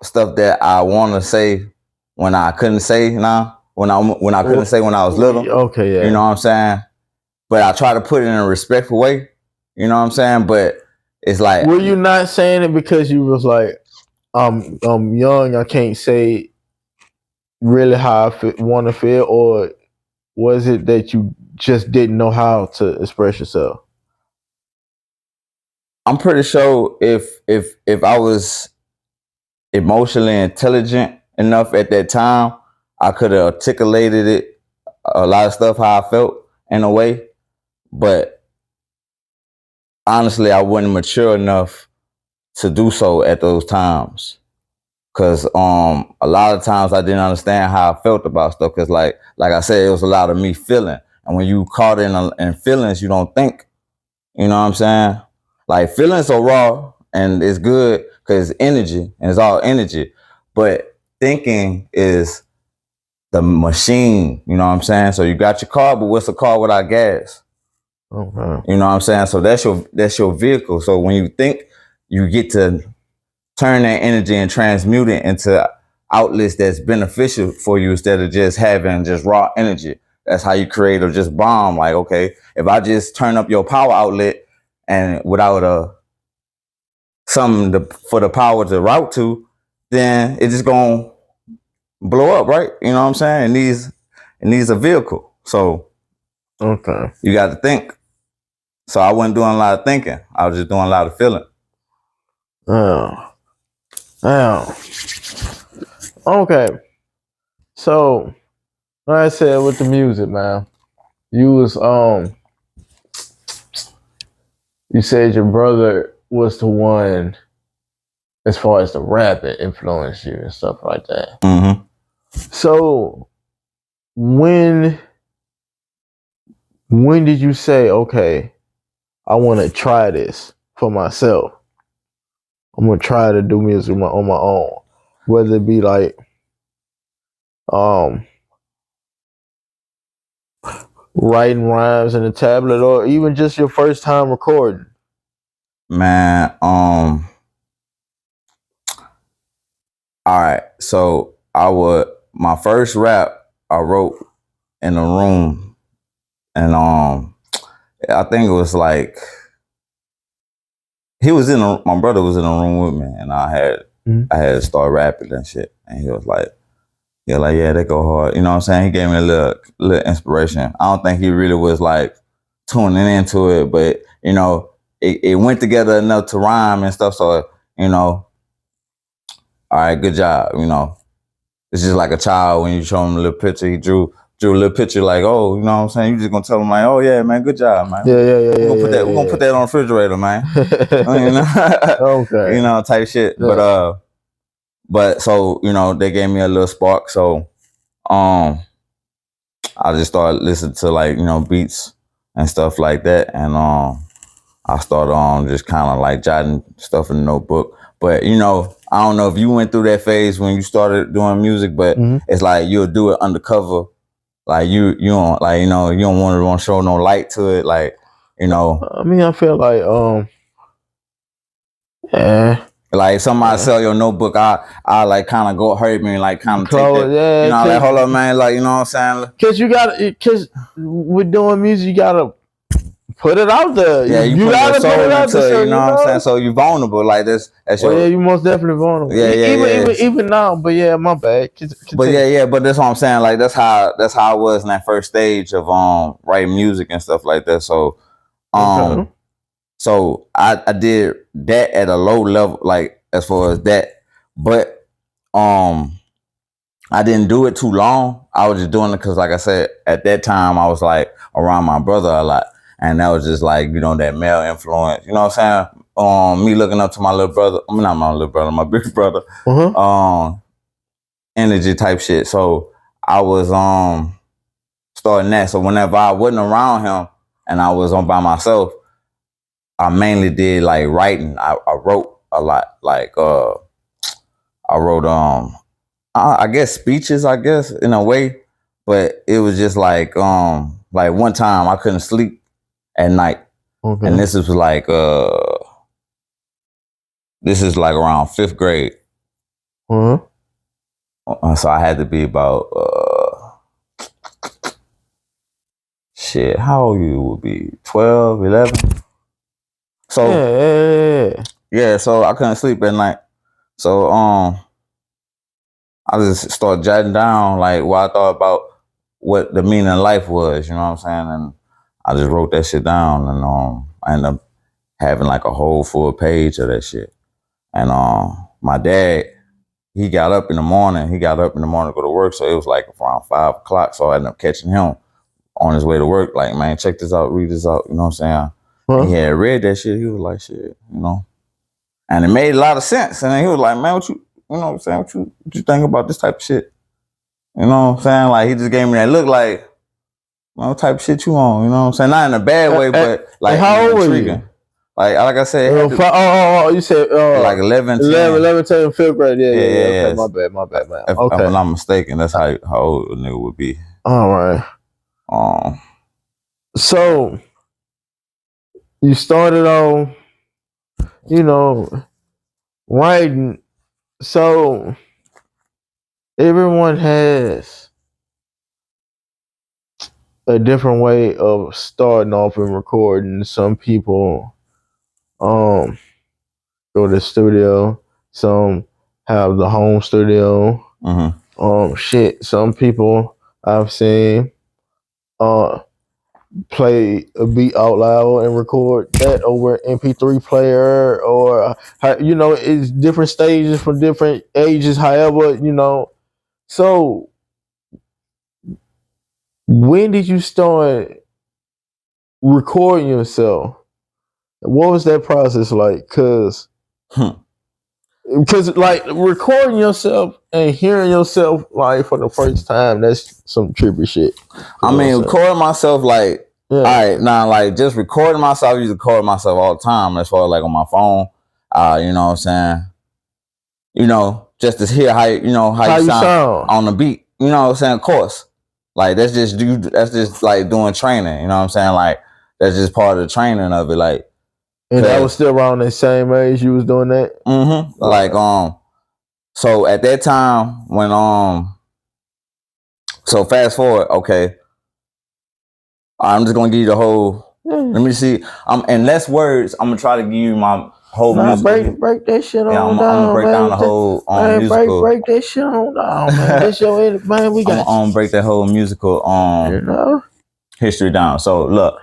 stuff that I want to say when I couldn't say now. When I couldn't say when I was little. Okay, yeah. You know what I'm saying? But I try to put it in a respectful way. You know what I'm saying? But it's like, were you not saying it because you was like, I'm young, I can't say really how I want to feel, or was it that you just didn't know how to express yourself? I'm pretty sure if I was emotionally intelligent enough at that time, I could have articulated it, a lot of stuff how I felt in a way. But honestly, I wasn't mature enough to do so at those times. Cause a lot of times I didn't understand how I felt about stuff. Cause like I said, it was a lot of me feeling. And when you caught in feelings, you don't think. You know what I'm saying? Like, feelings are raw and it's good because it's energy and it's all energy. But thinking is the machine. You know what I'm saying? So you got your car, but what's a car without gas? Oh, wow. You know what I'm saying? So that's your vehicle. So when you think, you get to turn that energy and transmute it into outlets that's beneficial for you instead of just having just raw energy. That's how you create or just bomb. Like, okay, if I just turn up your power outlet and without something for the power to route to, then it's just gonna blow up, right? You know what I'm saying? It needs a vehicle. So okay, you got to think. So I wasn't doing a lot of thinking. I was just doing a lot of feeling. Oh. Okay. So, like I said, with the music, man, you was you said your brother was the one, as far as the rap, that influenced you and stuff like that. Mm-hmm. So, when did you say, okay, I want to try this for myself? I'm gonna try to do music on my own, whether it be like writing rhymes in a tablet, or even just your first time recording. Man, all right. So my first rap I wrote in a room, and I think it was like my brother was in a room with me, and I had to start rapping and shit, and he was like, yeah, they go hard. You know what I'm saying? He gave me a little inspiration. I don't think he really was like tuning into it, but you know, it went together enough to rhyme and stuff. So, you know, all right, good job. You know, it's just like a child when you show him a little picture, he drew drew a little picture like, oh, you know what I'm saying? You just gonna tell them like, oh yeah, man, good job, man. Yeah. We're gonna put that on the refrigerator, man. Okay. You know, type shit. Yeah. But so, you know, they gave me a little spark. So I just started listening to like, you know, beats and stuff like that. And I started just kind of like jotting stuff in the notebook. But you know, I don't know if you went through that phase when you started doing music, but it's like you'll do it undercover. Like you don't like, you know, you don't want to show no light to it. Like, you know. I mean, I feel like yeah. Like somebody sell your notebook, I like kind of go hurt me and like kind of take that. Yeah, you know, like hold up, man. Like, you know what I'm saying? Cause with doing music, you gotta put it out there. Yeah, you gotta put it out there. You know what I'm saying? So you're vulnerable. Like that's yeah, you most definitely vulnerable. Even now. But yeah, my bad. But that's what I'm saying. Like that's how I was in that first stage of writing music and stuff like that. So So I did that at a low level, like as far as that, but I didn't do it too long. I was just doing it because, like I said, at that time I was like around my brother a lot, and that was just like, you know, that male influence. You know what I'm saying? Me looking up to my little brother. I mean, not my little brother, my big brother. Energy type shit. So I was starting that. So whenever I wasn't around him and I was on by myself, I mainly did like writing. I wrote a lot. Like I wrote I guess speeches, I guess, in a way. But it was just like one time I couldn't sleep at night. And this is like around 5th grade. So I had to be about how old you would be? 12, 11? So yeah, so I couldn't sleep at night. So I just started jotting down like what I thought about what the meaning of life was, you know what I'm saying? And I just wrote that shit down, and I ended up having like a whole full page of that shit. And my dad, he got up in the morning to go to work, so it was like around 5 o'clock. So I ended up catching him on his way to work, like, man, check this out, read this out, you know what I'm saying? He had read that shit. He was like, shit, you know. And it made a lot of sense. And then he was like, man, you know what I'm saying? What you think about this type of shit? You know what I'm saying? Like, he just gave me that look like, man, what type of shit you on? You know what I'm saying? Not in a bad way, but like, how old were you? Like I said, you said like 11, 10. 11, 10, 5th grade. Yeah. Okay, my bad, man. If I'm not mistaken, that's how old a nigga would be. All right. So you started on, you know, writing. So everyone has a different way of starting off and recording. Some people go to the studio. Some have the home studio. Some people I've seen play a beat out loud and record that over an MP3 player, or you know, it's different stages for different ages. However, you know, so when did you start recording yourself? What was that process like? Because like recording yourself and hearing yourself like for the first time, that's some trippy shit. I mean, recording myself like, all right, now like just recording myself, I used to record myself all the time as far as like on my phone. You know what I'm saying? You know, just to hear how you sound on the beat. You know what I'm saying? Of course. Like that's just like doing training, you know what I'm saying? Like that's just part of the training of it. Like, and that was still around the same age you was doing that? Like so at that time when so fast forward, okay. I'm just gonna give you the whole let me see. In less words, I'm gonna try to give you my whole musical. Break that shit on I'm down. I'm gonna break down the whole musical. Break that shit on down, man. That's your man. We got I'm gonna break that whole musical you know? history down. So look,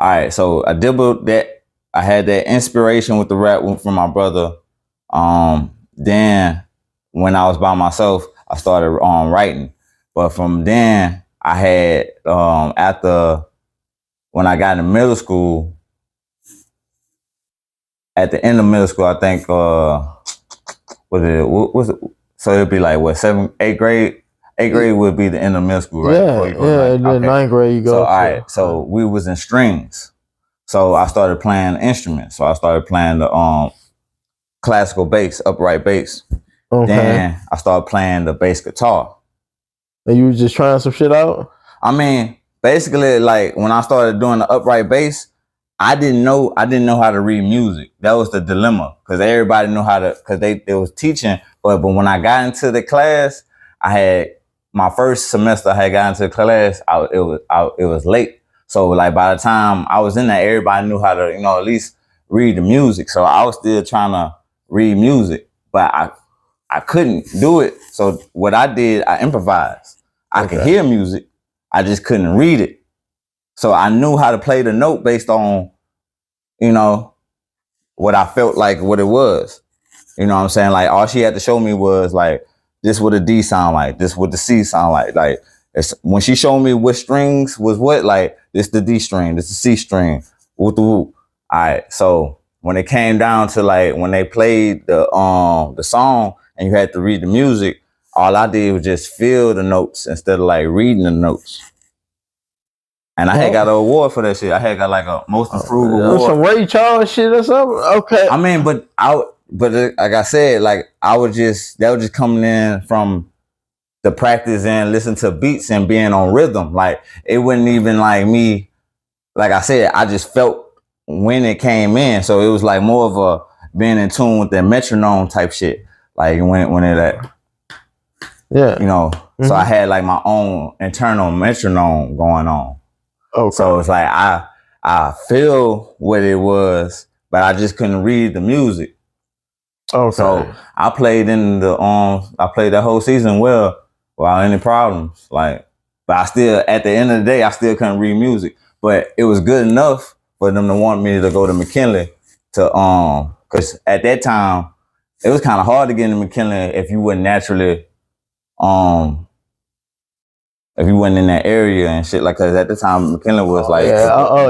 all right. So I dibbled that. I had that inspiration with the rap from my brother. Then when I was by myself, I started writing. But from then, I had after when I got in middle school, at the end of middle school, I think what was it? So it'd be like what, 8th grade? 8th grade would be the end of middle school, right? Yeah, and then 9th grade you go. So all right, so we was in strings. So I started playing instruments. So I started playing the classical bass, upright bass. Okay. Then I started playing the bass guitar. And you was just trying some shit out? I mean, basically, like when I started doing the upright bass, I didn't know how to read music. That was the dilemma, because everybody knew how to, because they was teaching. But when I got into the class, I had my first semester. I had got into the class. It was late. So like by the time I was in there, everybody knew how to, at least read the music. So I was still trying to read music, but I couldn't do it. So what I did, I improvised. I could hear music, I just couldn't read it. So I knew how to play the note based on, what I felt like what it was. You know what I'm saying? Like all she had to show me was like, this what a D sound like, this what the C sound like. Like when she showed me what strings was what, like this the D string, this the C string, whoop the whoop. All right. So when it came down to like when they played the song and you had to read the music, all I did was just feel the notes instead of like reading the notes. And I had got an award for that shit. I had got like a most improved award. Some Ray Charles shit or something? Okay. I mean, but like I said, like that was just coming in from the practice and listen to beats and being on rhythm. Like it wasn't even like me, like I said, I just felt when it came in. So it was like more of a being in tune with that metronome type shit. Like when it so I had like my own internal metronome going on. Okay. So it's like I feel what it was, but I just couldn't read the music. Okay. So I played I played that whole season well without any problems. Like, but I still, at the end of the day, I still couldn't read music. But it was good enough for them to want me to go to McKinley because at that time it was kind of hard to get into McKinley if you wouldn't naturally if you went in that area and shit, like, cause at the time McKinley was like,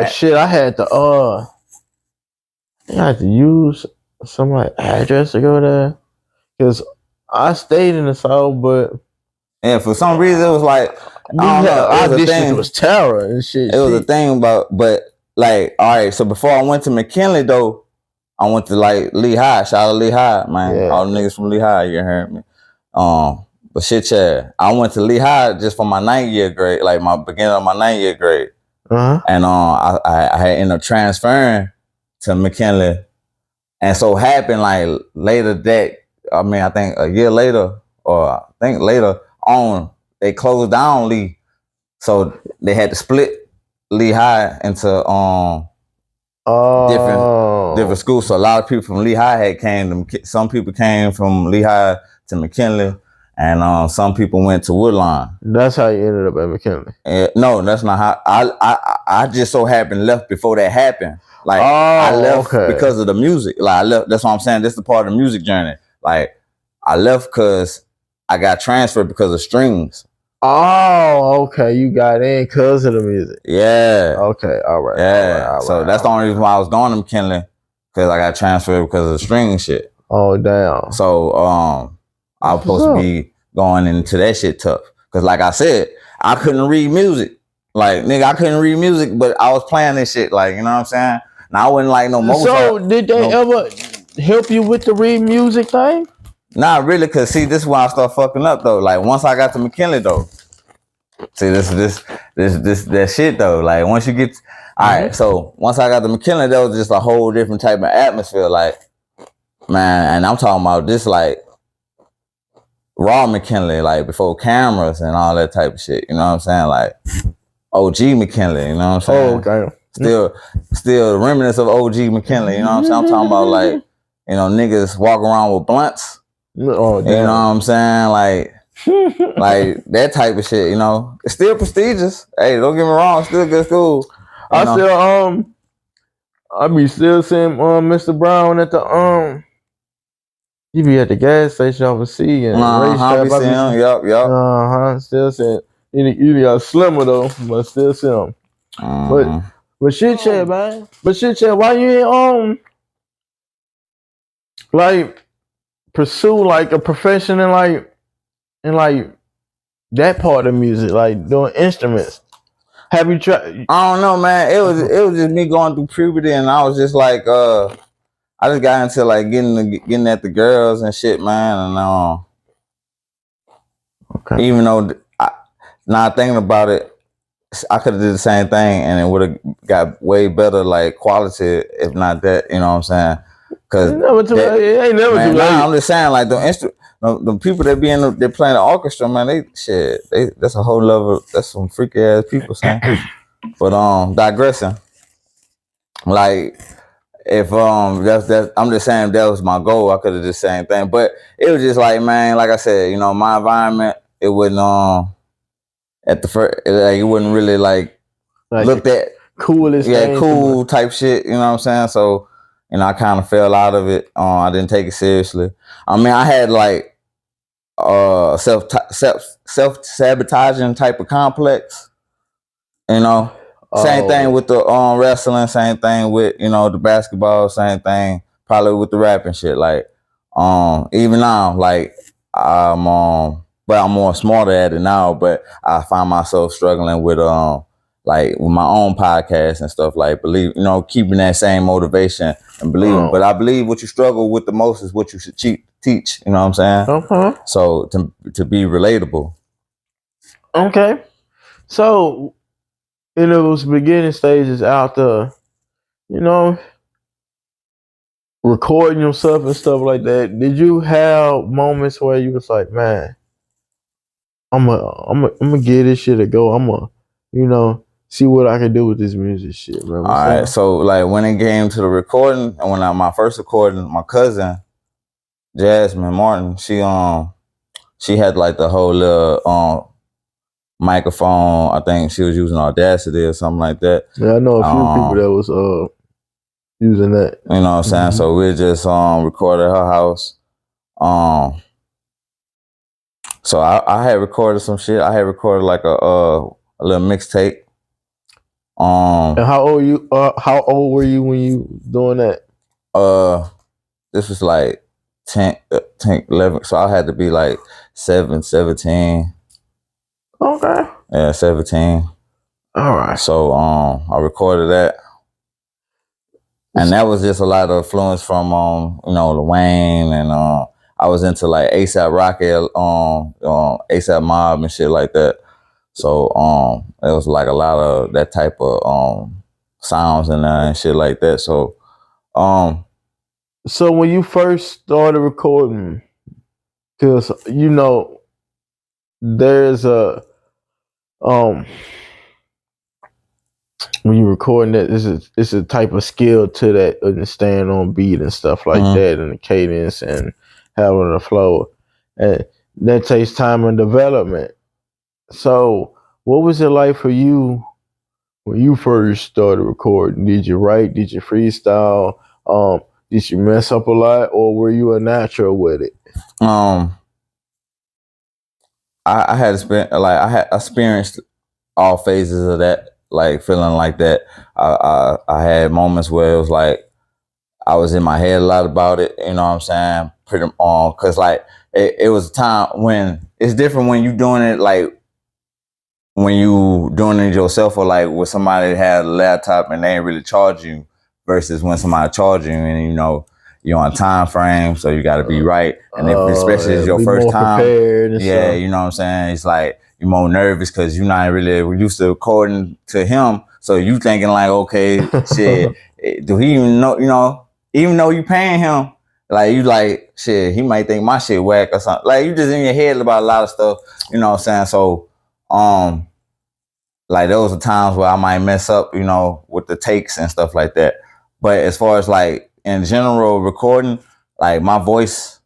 shit, I had to use somebody's address to go there, cause I stayed in the South, but for some reason it was like, it was terror and shit. It was a thing about, but like, all right, so before I went to McKinley though, I went to like Lehigh. Shout out Lehigh, man. Yeah. All the niggas from Lehigh, you heard me. But shit, yeah, I went to Lehigh just for my 9th year grade, like my beginning of my 9th year grade. And I had ended up transferring to McKinley. And so happened like later I think a year later, or I think later on, they closed down Lee. So they had to split Lehigh into different schools. So a lot of people from Lehigh had came to, some people came from Lehigh to McKinley. And some people went to Woodlawn. That's how you ended up at McKinley. No, that's not how. I just so happened left before that happened. Like I left because of the music. Like I left. That's what I'm saying. This is the part of the music journey. Like I left because I got transferred because of strings. Oh, okay. You got in because of the music. Yeah. Okay. All right. Yeah. All right, so that's the only reason why I was going to McKinley, because I got transferred because of the string shit. Oh damn. So I was supposed to be going into that shit tough. Cause like I said, I couldn't read music. Like, nigga, I couldn't read music, but I was playing this shit. Like, you know what I'm saying? Now I wasn't like no Mozart. So did they ever help you with the read music thing? Not really, cause see, this is why I start fucking up though. Like once I got to McKinley though. See, this that shit though. Like once you get alright, so once I got to McKinley, that was just a whole different type of atmosphere. Like, man, and I'm talking about this like raw McKinley, like before cameras and all that type of shit. You know what I'm saying? Like OG McKinley, you know what I'm saying? Oh, okay. Still remnants of OG McKinley, you know what I'm saying? I'm talking about like, niggas walk around with blunts. Oh, damn. You know what I'm saying? Like that type of shit, It's still prestigious. Hey, don't get me wrong, it's still good school. I be still seeing Mr. Brown at the he be at the gas station overseas and I be seeing him. Yup. Still seeing You got slimmer though, but still slim. But shit, Chad, man. But shit, Chad, why you ain't like pursue like a profession in like that part of music, like doing instruments? Have you tried? I don't know, man. It was just me going through puberty, and I was just like, I just got into like getting at the girls and shit, man. And Okay. even though now thinking about it, I could have did the same thing, and it would have got way better like quality, if not that. You know what I'm saying? Because it ain't never too late. Nah, I'm just saying, like the people that they playing the orchestra, man, that's a whole level. That's some freaky ass people, saying. But digressing. Like if that's I'm just saying that was my goal. I could have did the same thing, but it was just like, man, like I said, you know, my environment, it wouldn't at the first, like, it wouldn't really like looked at coolest, cool type shit. You know what I'm saying? So, you know, I kind of fell out of it. I didn't take it seriously. I mean, I had like self-sabotaging type of complex. You know, same thing with the wrestling, same thing with, you know, the basketball, same thing probably with the rapping shit. Like, even now, like but I'm more smarter at it now. But I find myself struggling with like with my own podcast and stuff, like keeping that same motivation and believing. But I believe what you struggle with the most is what you should teach. You know what I'm saying? Okay. So to be relatable. Okay. So in those beginning stages out there, you know, recording yourself and stuff like that, did you have moments where you was like, man, I'm gonna give this shit a go. I'm gonna, you know, see what I can do with this music shit, man. All right. So like when it came to the recording, and when my first recording, my cousin Jasmine Martin, she had like the whole little microphone. I think she was using Audacity or something like that. Yeah, I know a few people that was using that. You know what I'm saying? So we just recorded at her house. So I had recorded some shit. I had recorded like a little mixtape. And how old were you when you doing that? This was like 10, 11. So I had to be like 17. Okay. Yeah, 17. All right. So I recorded that. And that was just a lot of influence from Lil Wayne, and I was into like ASAP Rocky, ASAP Mob and shit like that. So it was like a lot of that type of sounds and shit like that. So so when you first started recording, because you know there's a when you're recording that, it's a type of skill to that, understand on beat and stuff like that, and the cadence and having the flow, and that takes time and development. So what was it like for you when you first started recording? Did you write? Did you freestyle? Did you mess up a lot, or were you a natural with it? I had experienced all phases of that, like feeling like that. I had moments where it was like I was in my head a lot about it. You know what I'm saying? Pretty because like it was a time when it's different when you doing it like when you doing it yourself, or like with somebody that had a laptop and they ain't really charge you, versus when somebody charge you and you know you're on a time frame, so you got to be right. And especially it's your first time, yeah, you know what I'm saying? It's like you're more nervous because you're not really used to recording to him, so you thinking like, okay, shit, do he even know? You know, even though you paying him, like you like, shit, he might think my shit whack or something. Like you just in your head about a lot of stuff, you know what I'm saying? So like those are times where I might mess up, you know, with the takes and stuff like that. But as far as like in general recording, like my voice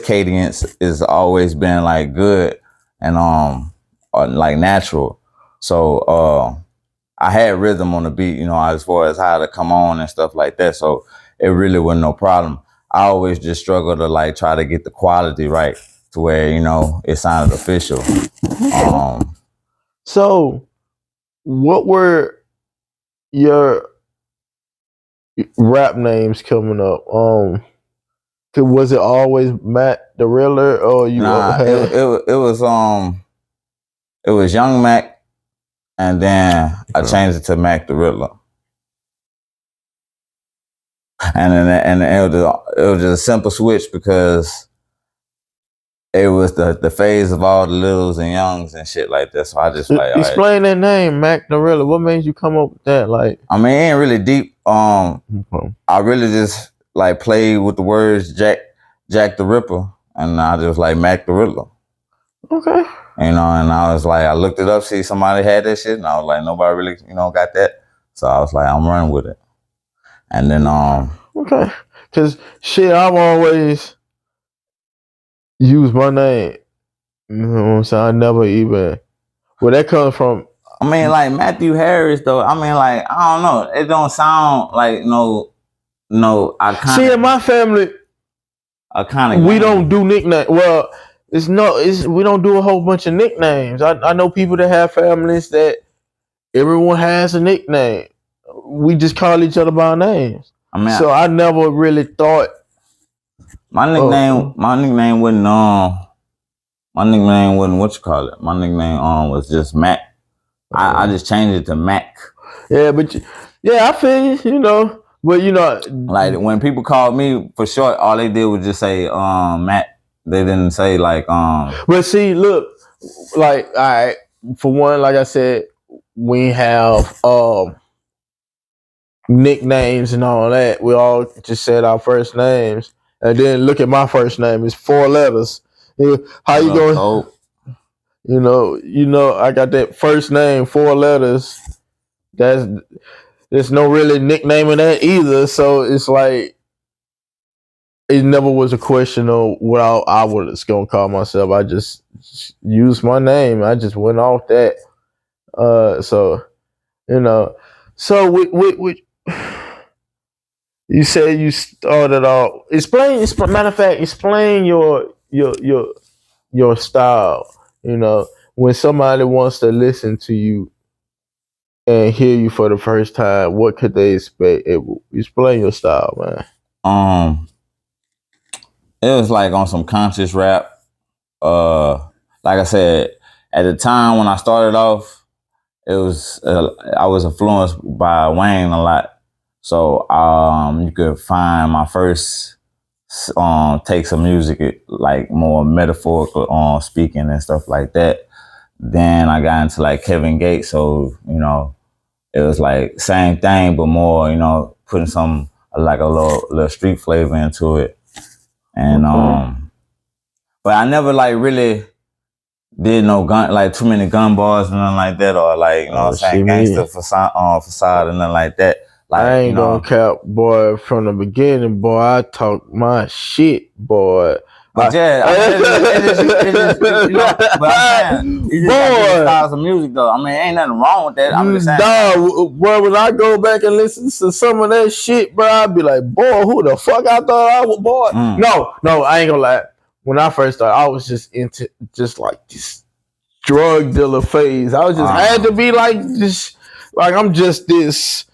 cadence has always been like good and like natural. So I had rhythm on the beat, you know, as far as how to come on and stuff like that. So it really wasn't no problem. I always just struggle to like try to get the quality right. to where, you know, it sounded official. So, what were your rap names coming up? Was it always Mac the Riddler, or you? Nah, it was Young Mac, and then I changed it to Mac the Riddler. And then it was just a simple switch because it was the phase of all the littles and youngs and shit like that. So I just like explain that name, Mac the Riddler. What made you come up with that? Like, I mean, it ain't really deep. I really just like played with the words Jack the Ripper, and I just like Mac the Riddler. Okay. You know, and I was like, I looked it up, see somebody had that shit, and I was like, nobody really, you know, got that. So I was like, I'm running with it. And then okay, cause shit, I've always used my name. You know what I'm saying? I never even where that comes from. I mean, like Matthew Harris, though. I mean, like, I don't know. It don't sound like no. See, in my family, we don't do nicknames. Well, we don't do a whole bunch of nicknames. I know people that have families that everyone has a nickname. We just call each other by our names. I mean, so I never really thought my nickname wasn't what you call it. My nickname was just Mac. I just changed it to Mac. Yeah, but I feel you, you know. But you know, like when people called me for short, all they did was just say Mac. They didn't say like But see, look, like, all right, for one, like I said, we have nicknames and all that. We all just said our first names, and then look at my first name. It's 4 letters. How you going? Cold. You know, I got that first name, 4 letters. There's no really nickname in that either. So it's like it never was a question of what I was gonna call myself. I just used my name. I just went off that. So you know, so with you said you started off. Matter of fact, explain your style. You know, when somebody wants to listen to you and hear you for the first time, what could they expect? Explain your style, man. It was like on some conscious rap. Like I said, at the time when I started off, it was I was influenced by Wayne a lot. So you could find my first takes of music like more metaphorical speaking and stuff like that. Then I got into like Kevin Gates, so you know, it was like same thing but more, you know, putting some like a little street flavor into it. And but I never like really did no gun, like too many gun bars and nothing like that, or like, you know what I'm saying, gangster facade and nothing like that. Like, I ain't gonna cap, boy, from the beginning, boy, I talk my shit, boy. But yeah, it's just, you know, but I'm saying, you just got different styles of music though. I mean, ain't nothing wrong with that. I'm just saying. Dog, boy, when I go back and listen to some of that shit, bro, I'd be like, boy, who the fuck I thought I was, boy? No, I ain't gonna lie. When I first started, I was just into just like this drug dealer phase. I was just had to be like this, like I'm just this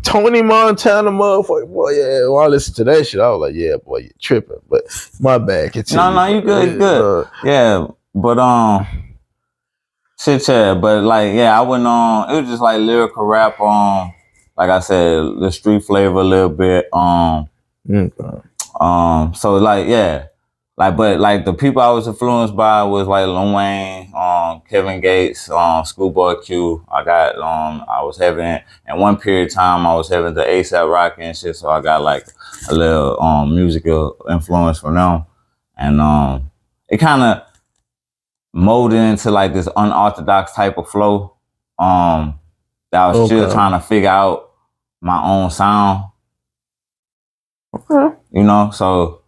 Tony Montana motherfucker. Boy, yeah. When I listened to that shit, I was like, yeah, boy, you tripping. But my bad. No, you good, good. Yeah, but shit, yeah. But like, yeah, I went on. It was just like lyrical rap on. Like I said, the street flavor a little bit. So like, yeah. Like, but like the people I was influenced by was like Lil Wayne, Kevin Gates, Schoolboy Q. I got, I was having, in one period of time, I was having the ASAP Rocky and shit. So I got like a little musical influence from them. And it kind of molded into like this unorthodox type of flow that I was still trying to figure out my own sound. Okay. You know, so...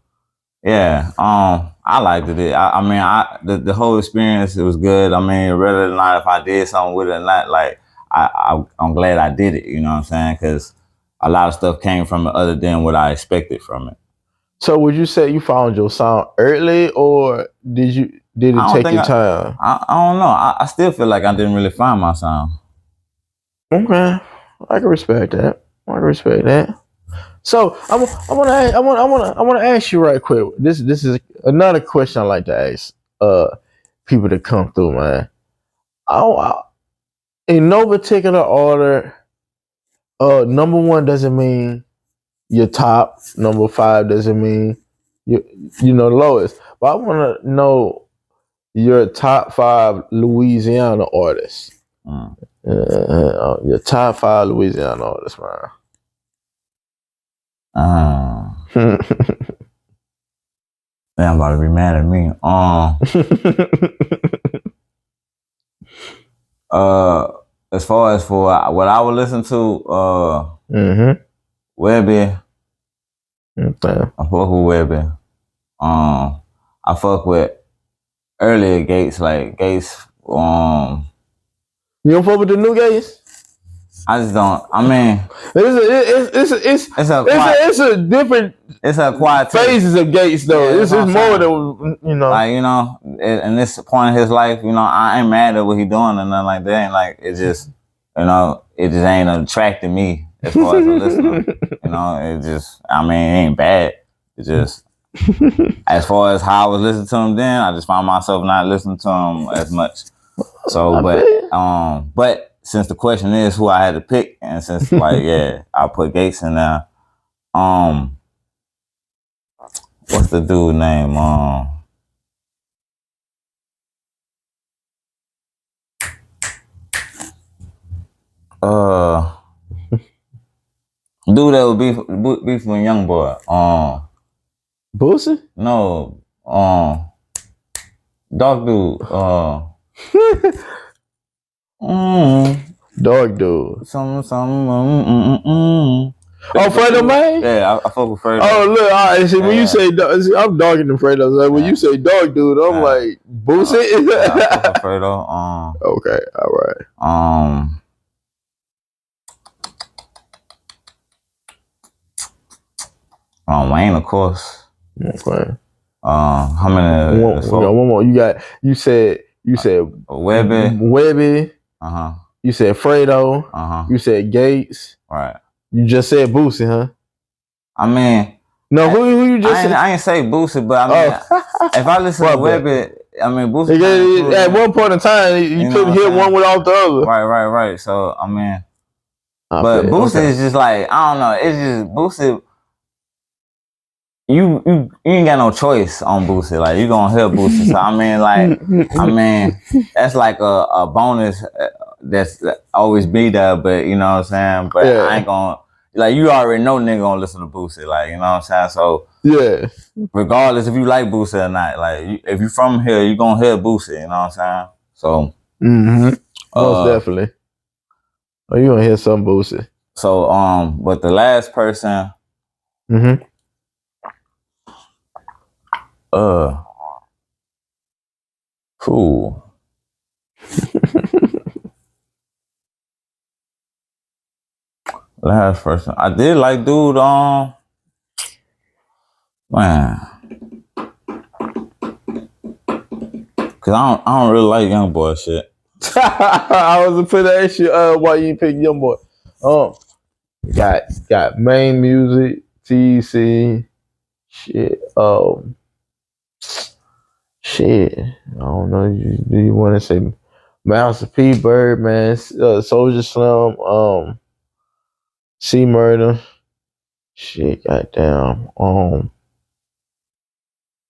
Yeah, I liked it. I mean, the whole experience, it was good. I mean, whether or not if I did something with it or not, like, I'm glad I did it, you know what I'm saying? Because a lot of stuff came from it other than what I expected from it. So would you say you found your sound early, or did it take your time? I don't know. I still feel like I didn't really find my sound. Okay, I can respect that. I can respect that. So I want to ask you right quick. This is another question I like to ask people that come through, man. In no particular order. Number one doesn't mean your top. Number five doesn't mean you know the lowest. But I want to know your top five Louisiana artists. Your top five Louisiana artists, man. Man, about to be mad at me. As far as for what I would listen to, Webby. Okay. I fuck with Webby. I fuck with earlier Gates, like Gates. You don't fuck with the new Gates? I just don't. I mean, it's a quiet phases of Gates though. Yeah, it's more than like in this point in his life, I ain't mad at what he doing and nothing like that. And like it just, it just ain't attracting me as far as a listener. It just, I mean, it ain't bad. It just, as far as how I was listening to him then, I just found myself not listening to him as much. So, but since the question is who I had to pick, and since I put Gates in there. What's the dude name? Dude that would be from Young Boy. Boosie? No. Dog dude. Dog dude. Oh, Fredo Man? Yeah, I fuck with Fredo. Oh, look, all right, see, when you say dog, I'm dogging the Fredo. Like, when you say dog dude, I'm like, Boosie? I fuck with Fredo. Okay, all right. Wayne, of course. Okay. How many? We got one more. You said Webby. You said Fredo. You said Gates. Right. You just said Boosie, huh? I mean, no. Who you just said? I ain't say Boosie, but I mean, if I listen to Webby, I mean Boosie. At one point in time, you couldn't hit one without the other. Right. So I mean, but Boosie is just like, I don't know. It's just Boosie. You ain't got no choice on Boosie. Like, you gonna hear Boosie. So I mean, that's like a bonus that's always be there. But you know what I'm saying. But I ain't gonna, like, you already know nigga gonna listen to Boosie. Like, you know what I'm saying. So yeah, regardless if you like Boosie or not, like if you from here, you gonna hear Boosie. You know what I'm saying. So most definitely. Oh, you gonna hear some Boosie. So but the last person. Cool. Last person. I did like dude, man. Cause I don't really like Young Boy shit. I was gonna ask you why you pick Young Boy. Got main music, TC, shit. Shit. I don't know. Do you want to say Master P, Birdman, Soldier Slim, C Murder? Shit, goddamn.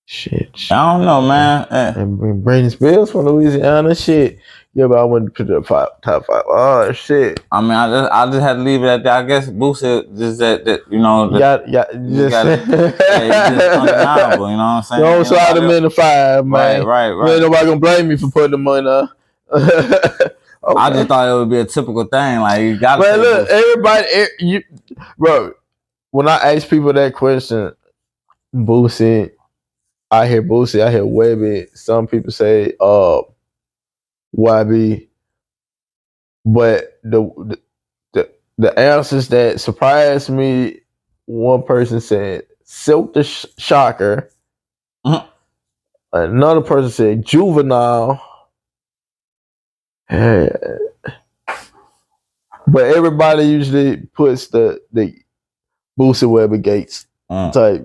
Shit. I don't know, man. And Brandon Spears from Louisiana. Shit. Yeah, but I went to the top five. Oh shit. I mean, I just had to leave it at that. I guess Boosie just that you know. Just undeniable. You know what I'm saying? You don't slide them in the five, man. Right. Ain't nobody gonna blame me for putting them in there. Okay. I just thought it would be a typical thing. Like, you gotta. Man, look, everybody, bro. When I ask people that question, Boosie, I hear Boosie, I hear Webby. Some people say YB, but the answers that surprised me, one person said Silk the Shocker. Mhm. Another person said Juvenile. But everybody usually puts the Boosie Weber Gates type,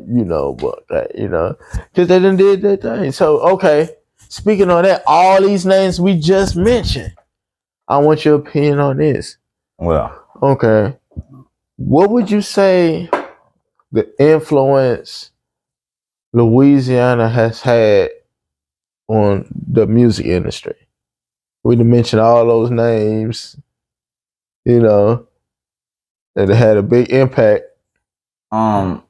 but because they done did that thing. So okay, speaking of that, all these names we just mentioned, I want your opinion on this. Well, okay, what would you say the influence Louisiana has had on the music industry? We done mentioned all those names, and it had a big impact. I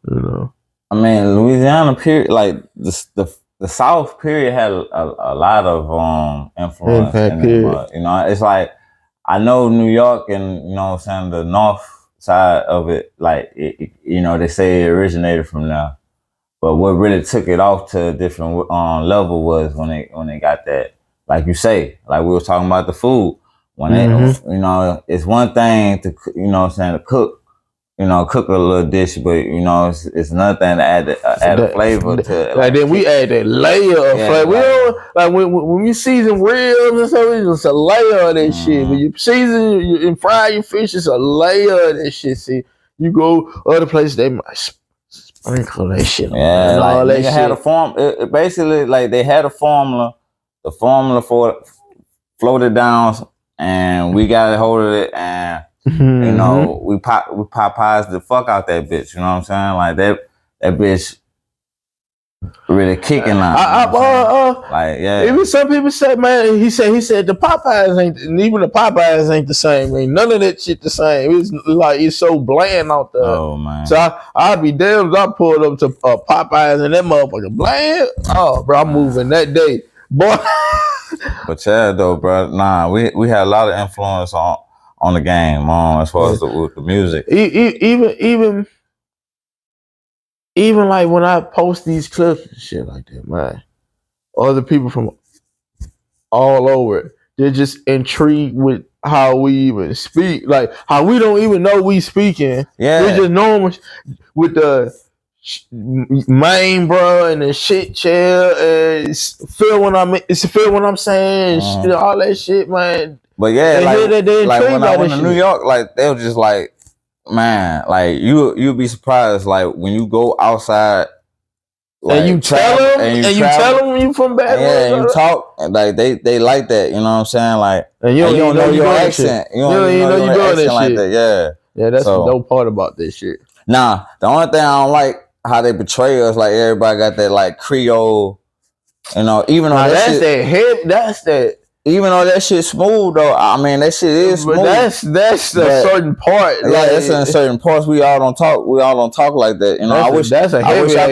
mean, Louisiana period, like the South period had a lot of influence impact in it. It's like I know New York and what I'm saying, the North side of it, like they say it originated from there. But what really took it off to a different level was when they got that, like you say, like we were talking about the food. When it's one thing to to cook, cook a little dish, but it's another thing to add a flavor to it. Like then we add that layer of flavor. We don't, like when we season ribs and stuff, it's just a layer of that shit. When you season and fry your fish, it's a layer of that shit. See, you go other places, they might sprinkle that shit. Yeah, like all that shit. Had a form. It basically, like they had a formula. The formula for it floated down, and we got a hold of it, and we Popeyes the fuck out that bitch. You know what I'm saying? Like that bitch really kicking on. Even some people say, man, he said the Popeyes ain't, and even the Popeyes ain't the same. Ain't none of that shit the same. It's like it's so bland out there. Oh man. So I'd be damned if I pulled up to Popeyes and that motherfucker bland. Oh, bro, I'm moving that day, boy. But yeah, though, bro. Nah, we had a lot of influence on the game, as far as the music. Even like when I post these clips and shit like that, man, other people from all over, they're just intrigued with how we even speak, like how we don't even know we speaking. Yeah, we just normal with the main bro and the shit chair and feel when I'm saying all that shit, man. But yeah, like when I went to New York, like they were just like, man, like you'll be surprised, like when you go outside, like, and you tell them you from Baton Rouge. Yeah, and you talk, and like they like that, you know what I'm saying? Like, and you don't know your accent. You don't even know you're doing that like that. Yeah, that's the dope part about this shit. Nah, the only thing I don't like how they portray us, like everybody got that like Creole, even though even though that shit smooth though, I mean that shit is smooth. But that's a certain part. Yeah, like, that's in certain parts we all don't talk like that. I wish I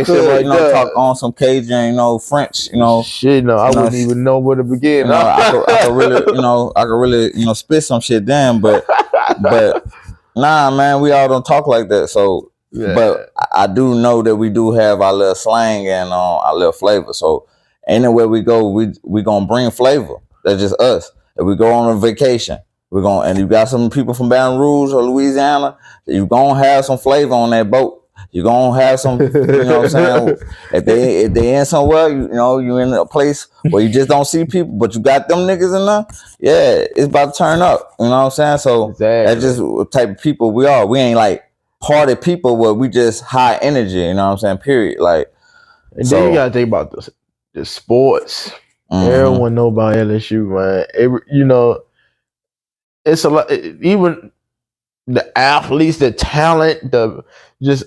could, talk on some Cajun, French, Shit, no, I wouldn't even know where to begin. I could really, spit some shit down, but nah, man, we all don't talk like that. So, but I do know that we do have our little slang and our little flavor. So anywhere we go, we gonna bring flavor. That's just us. If we go on a vacation, and you got some people from Baton Rouge or Louisiana, you gonna have some flavor on that boat. You gonna have some, you know what I'm saying? If they in somewhere, you in a place where you just don't see people, but you got them niggas in there, yeah, it's about to turn up. You know what I'm saying? So that's just what type of people we are. We ain't like party people where we just high energy, you know what I'm saying? Period. Like, and then you gotta think about the sports. Everyone know about LSU, man. It's a lot. Even the athletes, the talent, just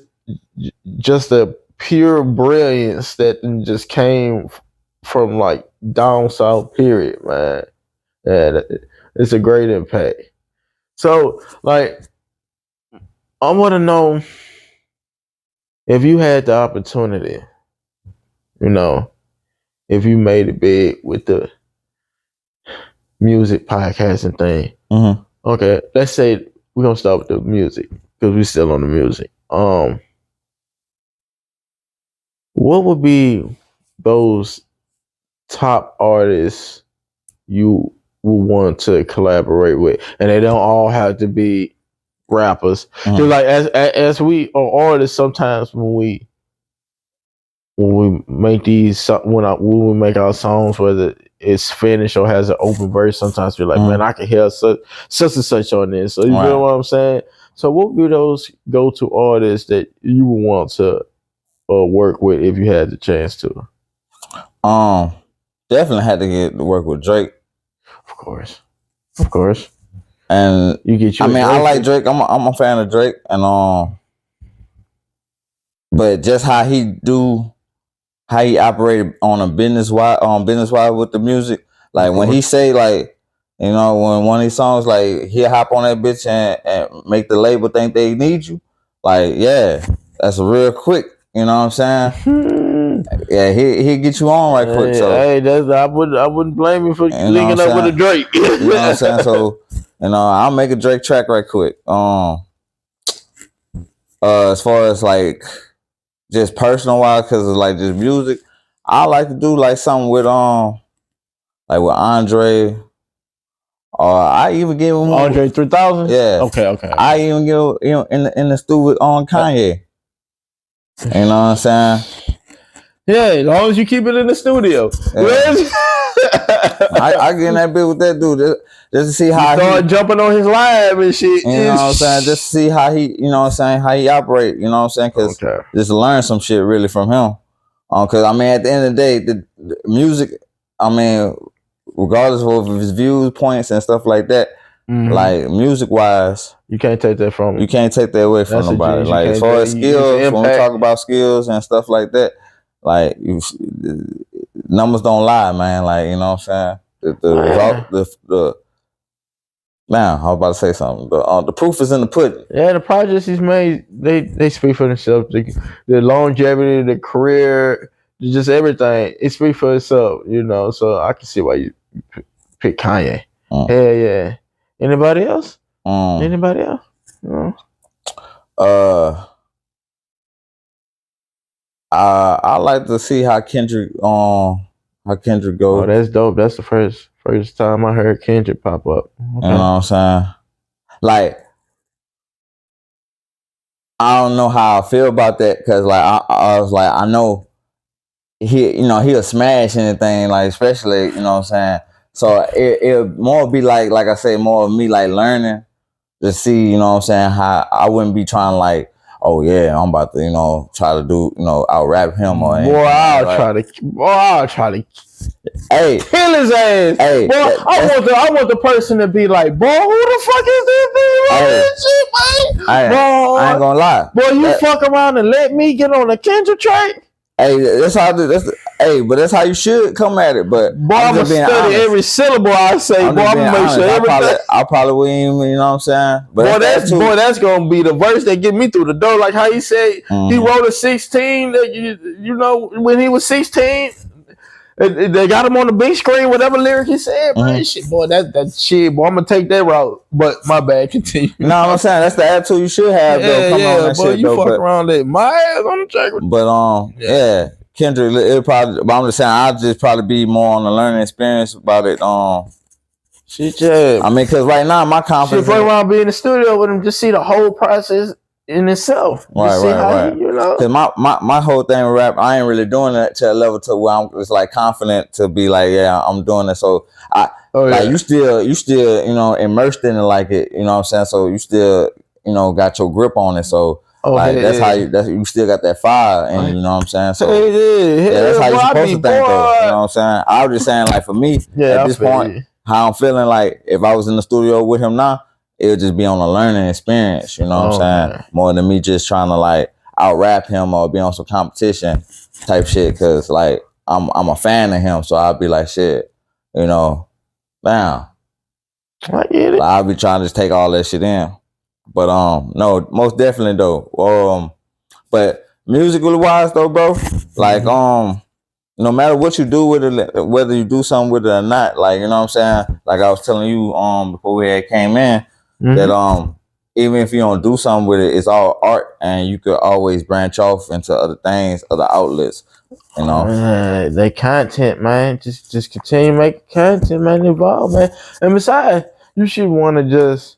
the pure brilliance that just came from like down south. Period, man. Yeah, it's a great impact. So, like, I want to know if you had the opportunity, if you made it big with the music podcasting thing. Okay, let's say we're gonna start with the music because we're still on the music. What would be those top artists you would want to collaborate with? And they don't all have to be rappers. Because like as we are artists, sometimes when we when we make when we make our songs, whether it's finished or has an open verse, sometimes we're like, man, I can hear such and such on this. So you know what I'm saying? So what would be those go-to artists that you would want to work with if you had the chance to? Definitely had to get to work with Drake. Of course. And you get you. I mean, I like Drake. I'm a fan of Drake, and but just how he operated on a business wise with the music. Like when he say like, you know, when one of these songs like he'll hop on that bitch and make the label think they need you. Like, yeah, that's real quick. You know what I'm saying? Yeah, he'll get you on right quick. So I wouldn't blame you for linking up with a Drake. You know what I'm saying? So, you know, I'll make a Drake track right quick. As far as like just personal wise, because it's like just music, I like to do like something with like with Andre. I even give him Andre 3000. Yeah. Okay. I even give in the studio with Kanye. You know what I'm saying? Yeah, as long as you keep it in the studio. Yeah. I get in that bit with that dude just to see how he start jumping on his live and shit. You know what I'm saying? Just to see how he, you know what I'm saying, how he operate. You know what I'm saying? Because just to learn some shit really from him. Because I mean, at the end of the day, the music. I mean, regardless of his views, points, and stuff like that, like music wise, you can't take that from him. You can't take that away from nobody. Like as far as skills, when we talk about skills and stuff like that, like numbers don't lie, man. Like, you know what I'm saying? The man, I was about to say something. The proof is in the pudding. Yeah, the projects he's made, they speak for themselves. The longevity, the career, just everything, it speaks for itself, you know. So I can see why you pick Kanye. Hell yeah. Anybody else? Anybody else? No. I like to see how Kendrick goes. Oh, that's dope. That's the first time I heard Kendrick pop up. Okay. You know what I'm saying? Like, I don't know how I feel about that because, like, I was like, I know he'll smash anything, like, especially, you know what I'm saying? So it'll more be like I say, more of me like learning to see, you know what I'm saying, how I wouldn't be trying to like, oh yeah, I'm about to, you know, try to do, you know, out rap him or anything. I'll try to hey, kill his ass. Hey, boy, I want the person to be like, boy, who the fuck is this thing? I ain't gonna lie. Boy, you fuck around and let me get on a Kendrick track. Hey, that's how but that's how you should come at it. But boy, I'm gonna study honest. Every syllable I say. Boy, I'm gonna make sure everything. I probably wouldn't even, you know what I'm saying? But that's gonna be the verse that get me through the door. Like how he said he wrote a 16. You know, when he was 16. They got him on the big screen, whatever lyric he said, man. Shit, boy, that shit, boy. I'm gonna take that route. But my bad, continue. No, I'm saying that's the attitude you should have, though. Come on, that boy, shit, you though. fuck around that my ass on the track. But Kendrick, it probably. But I'm just saying, I'll just probably be more on the learning experience about it. Shit, yeah. I mean, because right now my confidence. Shit, fuck around, be in the studio with him, just see the whole process in itself. Right. You know, because my whole thing with rap, I ain't really doing that to a level to where I'm just like confident to be like, yeah, I'm doing it. So you still, you know, immersed in it like it, you know what I'm saying? So you still, you know, got your grip on it. So that's how you still got that fire, and you know what I'm saying? So that's how you supposed to think though. You know what I'm saying? I was just saying, like, for me, at this point, how I'm feeling, like if I was in the studio with him now, it would just be on a learning experience, you know what I'm saying? More than me just trying to like out rap him or be on some competition type shit. Cause like I'm a fan of him, so I'll be like, shit, you know, damn. I get it. I'll be trying to just take all that shit in. But no, most definitely though. But musically wise though, bro, like no matter what you do with it, whether you do something with it or not, like, you know what I'm saying? Like I was telling you before we had came in, that even if you don't do something with it, it's all art, and you could always branch off into other things, other outlets, you know. They content, man. Just continue making content, man. Evolve, man. And besides, you should want to just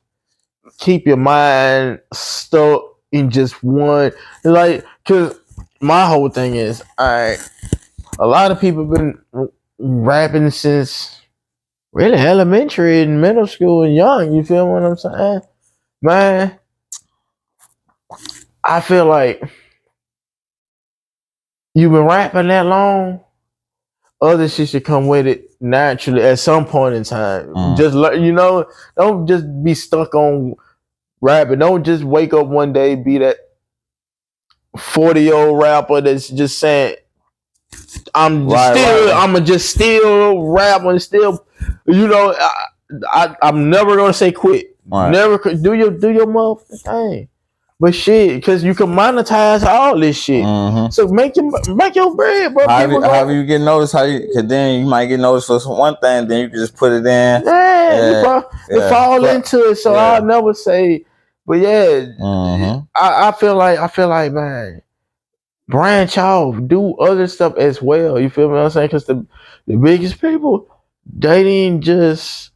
keep your mind stuck in just one, like, cause my whole thing is, a lot of people been rapping since really elementary and middle school and young. You feel what I'm saying, man? I feel like you've been rapping that long. Other shit should come with it naturally at some point in time. Just don't just be stuck on rapping. Don't just wake up one day be that 40-year-old rapper that's just saying I'm just still rap and still, I'm never gonna say quit. Right. Never do your motherfucking thing. But shit, because you can monetize all this shit. So make your bread, bro. However you get noticed, because then you might get noticed for one thing, then you can just put it in. You fall into it. So I'll never say, but I feel like, man, branch off, do other stuff as well. You feel me? What I'm saying? Because the biggest people, they didn't just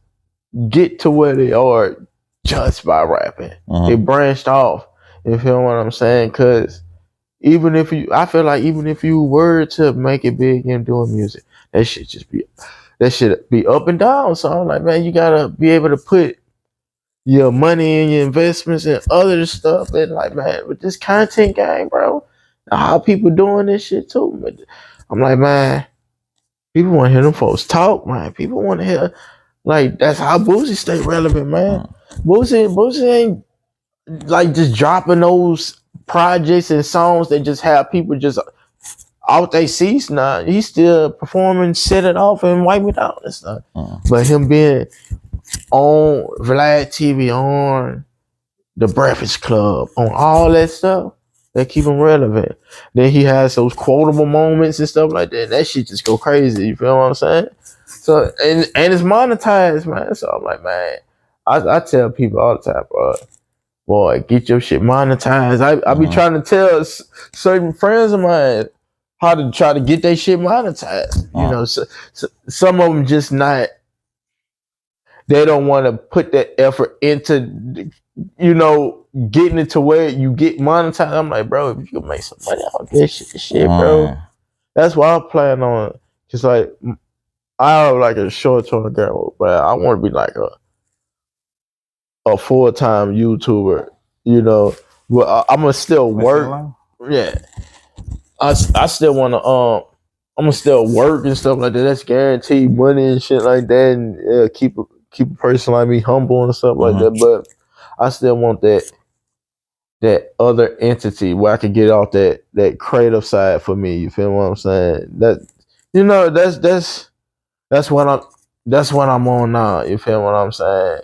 get to where they are just by rapping. They branched off. You feel what I'm saying? Because I feel like even if you were to make it big in doing music, that should be up and down. So I'm like, man, you gotta be able to put your money and your investments and other stuff. And like, man, with this content game, bro, how people doing this shit too. But I'm like, man, people want to hear them folks talk, man. People want to hear, like, that's how Boosie stay relevant, man. Boosie ain't like just dropping those projects and songs that just have people just out they seats. Now he's still performing, set it off and wipe it out and stuff. But him being on Vlad TV, on the Breakfast Club, on all that stuff, that keep him relevant. Then he has those quotable moments and stuff like that. That shit just go crazy. You feel what I'm saying? So and it's monetized, man. So I'm like, man, I tell people all the time, bro, boy, get your shit monetized. I be trying to tell certain friends of mine how to try to get their shit monetized. You know, so some of them just not. They don't want to put that effort into, getting it to where you get monetized. I'm like, bro, if you can make some money off this shit, bro. That's what I'm planning on. Just like, I have like a short-term goal, but I want to be like a full-time YouTuber, Well, I'm gonna still work. Yeah, I still want to. I'm gonna still work and stuff like that. That's guaranteed money and shit like that, and keep a person like me humble and stuff like that. But I still want that other entity where I could get off that creative side for me. You feel what I'm saying? That's what I'm on now. You feel what I'm saying?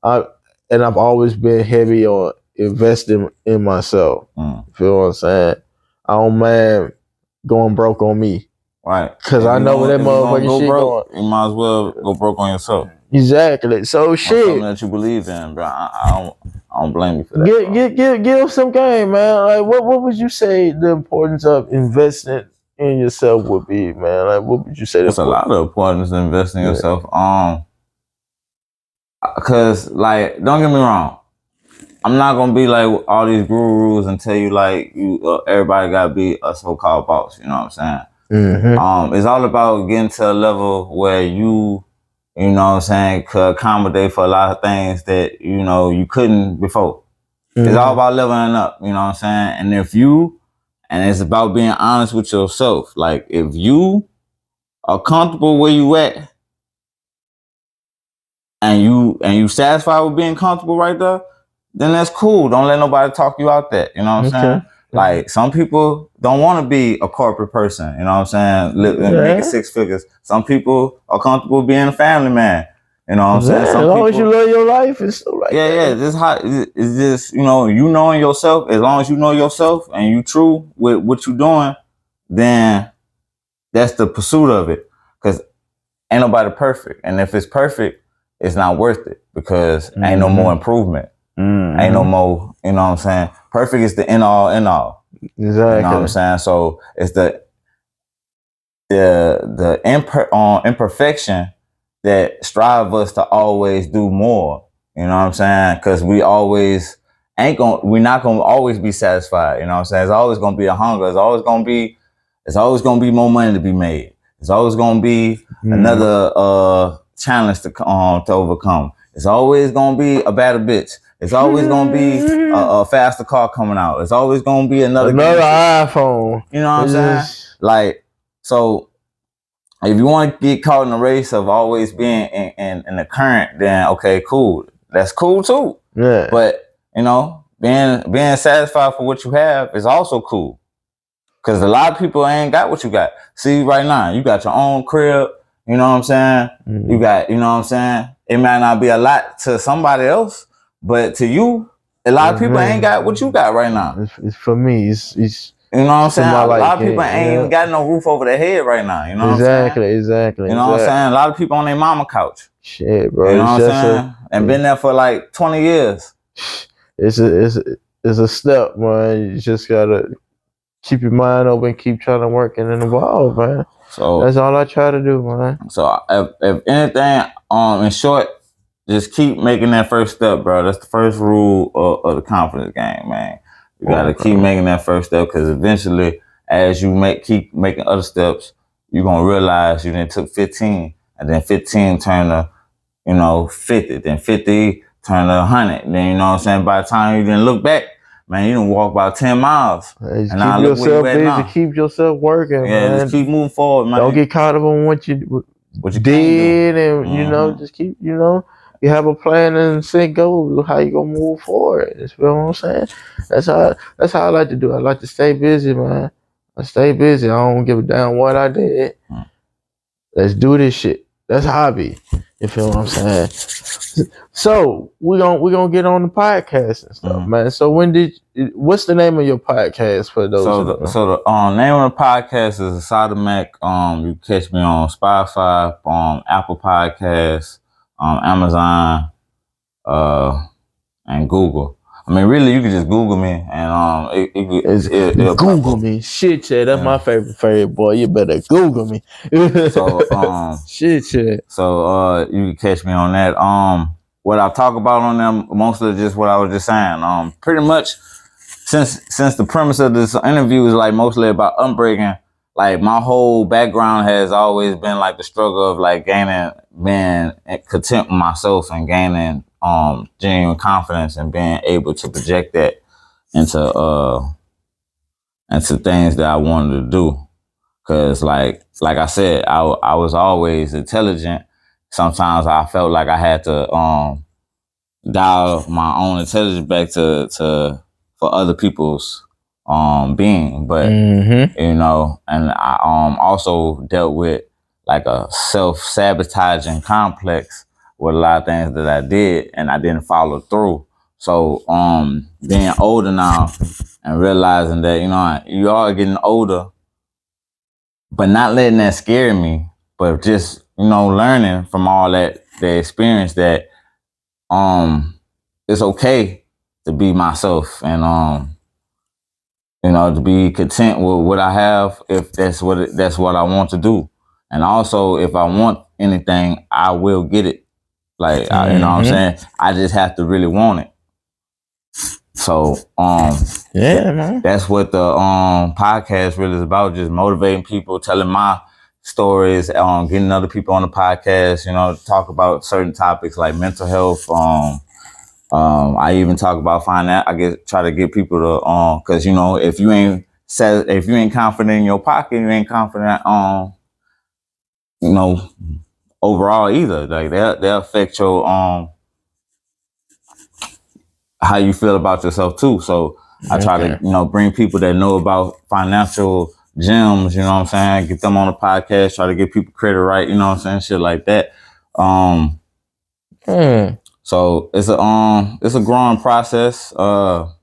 I've always been heavy on investing in myself. You feel what I'm saying? I don't mind going broke on me. Right. Because I know where that motherfucking shit going. You might as well go broke on yourself. Exactly. So shit. Something that you believe in, bro. I don't blame you for that. Give some game, man. Like what would you say the importance of investing in yourself would be, man? Like what would you say? There's a lot of importance in investing in yourself. Cause like, don't get me wrong, I'm not gonna be like all these gurus and tell you like everybody gotta be a so-called boss. You know what I'm saying? It's all about getting to a level where you know what I'm saying, could accommodate for a lot of things that you couldn't before. It's all about leveling up. You know what I'm saying? And it's about being honest with yourself. Like if you are comfortable where you at, and you satisfied with being comfortable right there, then that's cool. Don't let nobody talk you out that. You know what I'm saying? Like some people don't want to be a corporate person. You know what I'm saying? Making six figures. Some people are comfortable being a family man. You know what I'm saying? As long as you love your life and stuff like that. Yeah. It's just you knowing yourself. As long as you know yourself and you true with what you're doing, then that's the pursuit of it. Because ain't nobody perfect, and if it's perfect, it's not worth it because ain't no more improvement. Ain't no more, you know what I'm saying? Perfect is the end all. Exactly. You know what I'm saying? So it's the imperfection that strive us to always do more. You know what I'm saying? Because we always we're not gonna always be satisfied. You know what I'm saying? It's always gonna be a hunger. It's always gonna be more money to be made. It's always gonna be another challenge to overcome. It's always gonna be a better bitch. It's always gonna be a faster car coming out. It's always gonna be another iPhone. You know what I'm saying? Like, so if you want to get caught in the race of always being in the current, then okay, cool. That's cool too. Yeah. But you know, being satisfied for what you have is also cool. Cause a lot of people ain't got what you got. See, right now, you got your own crib. You know what I'm saying? Mm-hmm. You got, you know what I'm saying? It might not be a lot to somebody else, but to you, a lot of people ain't got what you got right now. It's for me. It's you know what I'm saying? A lot of people ain't even got no roof over their head right now. You know what I'm saying? Exactly. You know what I'm saying? A lot of people on their mama couch. Shit, bro. You know what I'm saying? And been there for like 20 years. It's a step, man. You just gotta keep your mind open, keep trying to work and evolve, man. So that's all I try to do, man. So if anything, in short, just keep making that first step, bro. That's the first rule of the confidence game, man. You gotta keep making that first step, because eventually, as you keep making other steps, you're gonna realize you done took 15, and then 15 turn to 50, then 50 turn to 100. Then you know what I'm saying? By the time you didn't look back, man, you done walk about 10 miles. Hey, and keep yourself busy, keep yourself working, man. Just keep moving forward, man. Don't get caught up on what you did, and you know, just keep, you have a plan and set goals how you gonna move forward. You know what I'm saying? That's how I like to do. I like to stay busy, man. I stay busy. I don't give a damn what I did. Let's do this shit. That's hobby. You feel what I'm saying? So we're gonna get on the podcast and stuff, man. So what's the name of your podcast for those? So the name of the podcast is Asada Mac. You catch me on Spotify, Apple Podcasts, Amazon, and Google. I mean, really, you can just Google me and Google me. Shit, that's my favorite boy. You better Google me. So shit. So you can catch me on that. What I talk about on them, mostly just what I was just saying. Pretty much since the premise of this interview is like mostly about unbreaking, like my whole background has always been like the struggle of like being content with myself and gaining genuine confidence and being able to project that into things that I wanted to do. Cause like I said, I was always intelligent. Sometimes I felt like I had to dial my own intelligence back to for other people's being. But and I also dealt with like a self-sabotaging complex with a lot of things that I did and I didn't follow through. So being older now and realizing that, you are getting older, but not letting that scare me, but just, learning from all the experience that it's okay to be myself and to be content with what I have if that's what I want to do. And also if I want anything, I will get it. Like you know what I'm saying? I just have to really want it. So man. That's what the podcast really is about, just motivating people, telling my stories, getting other people on the podcast, talk about certain topics like mental health. I even talk about try to get people to because if you ain't confident in your pocket, you ain't confident overall either. Like they'll affect your how you feel about yourself too. So I try to, bring people that know about financial gems, you know what I'm saying? Get them on the podcast, try to get people credit right, you know what I'm saying? Shit like that. So it's a growing process. So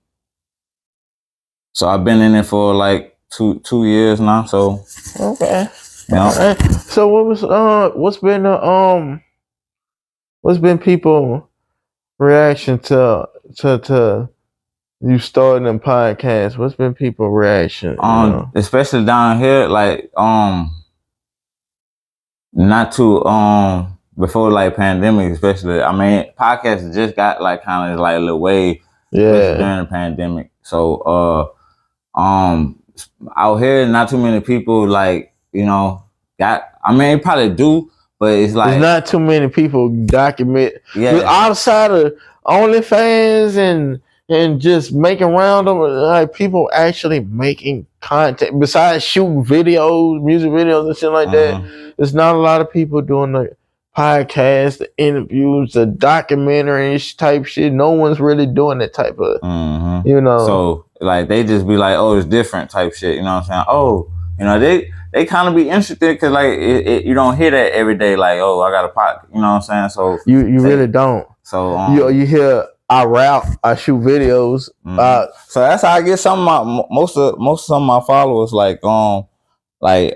I've been in it for like two years now. So okay. Right. So what's been people reaction to you starting a podcast? What's been people reaction? Especially down here, like not too before like pandemic, especially. I mean, podcasts just got like kind of like a little wave especially Yeah. during the pandemic. So out here, not too many people like, you know, got. I mean, they probably do, but it's like There's not too many people document. yeah. Outside of OnlyFans and just making random, like people actually making content besides shooting videos, music videos and shit like that. There's not a lot of people doing the podcast, the interviews, the documentary type shit. No one's really doing that type of, you know. So like they just be like, oh, it's different type shit. You know what I'm saying? Oh, you know, they kind of be interested because like you don't hear that every day. Like, oh, I got a pot. You know what I'm saying? So you really don't. So you hear I rap, I shoot videos. So that's how I get some of my most of some of my followers. Like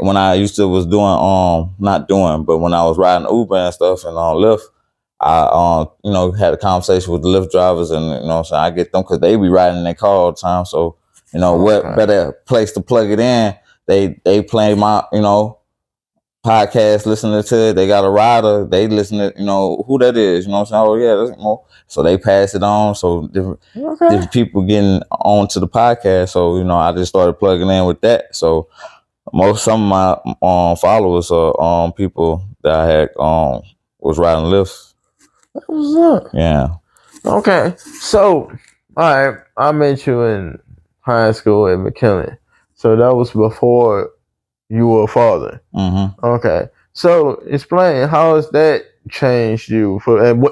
when I used to was doing not doing, but when I was riding Uber and stuff and on Lyft, I you know, had a conversation with the Lyft drivers, and you know what I'm saying, I get them because they be riding in their car all the time. So you know, what better place to plug it in? They play my, you know, podcast, listening to it. They got a rider, they listen to, you know, who that is. You know what I'm saying? Oh yeah, that's, you know, so they pass it on. So different people getting on to the podcast. So you know, I just started plugging in with that. So some of my followers are people that I had was riding Lyft. What's up? Yeah. Okay. So, all right, I met you in high school at McKinley. So that was before you were a father. Okay. So explain, how has that changed you and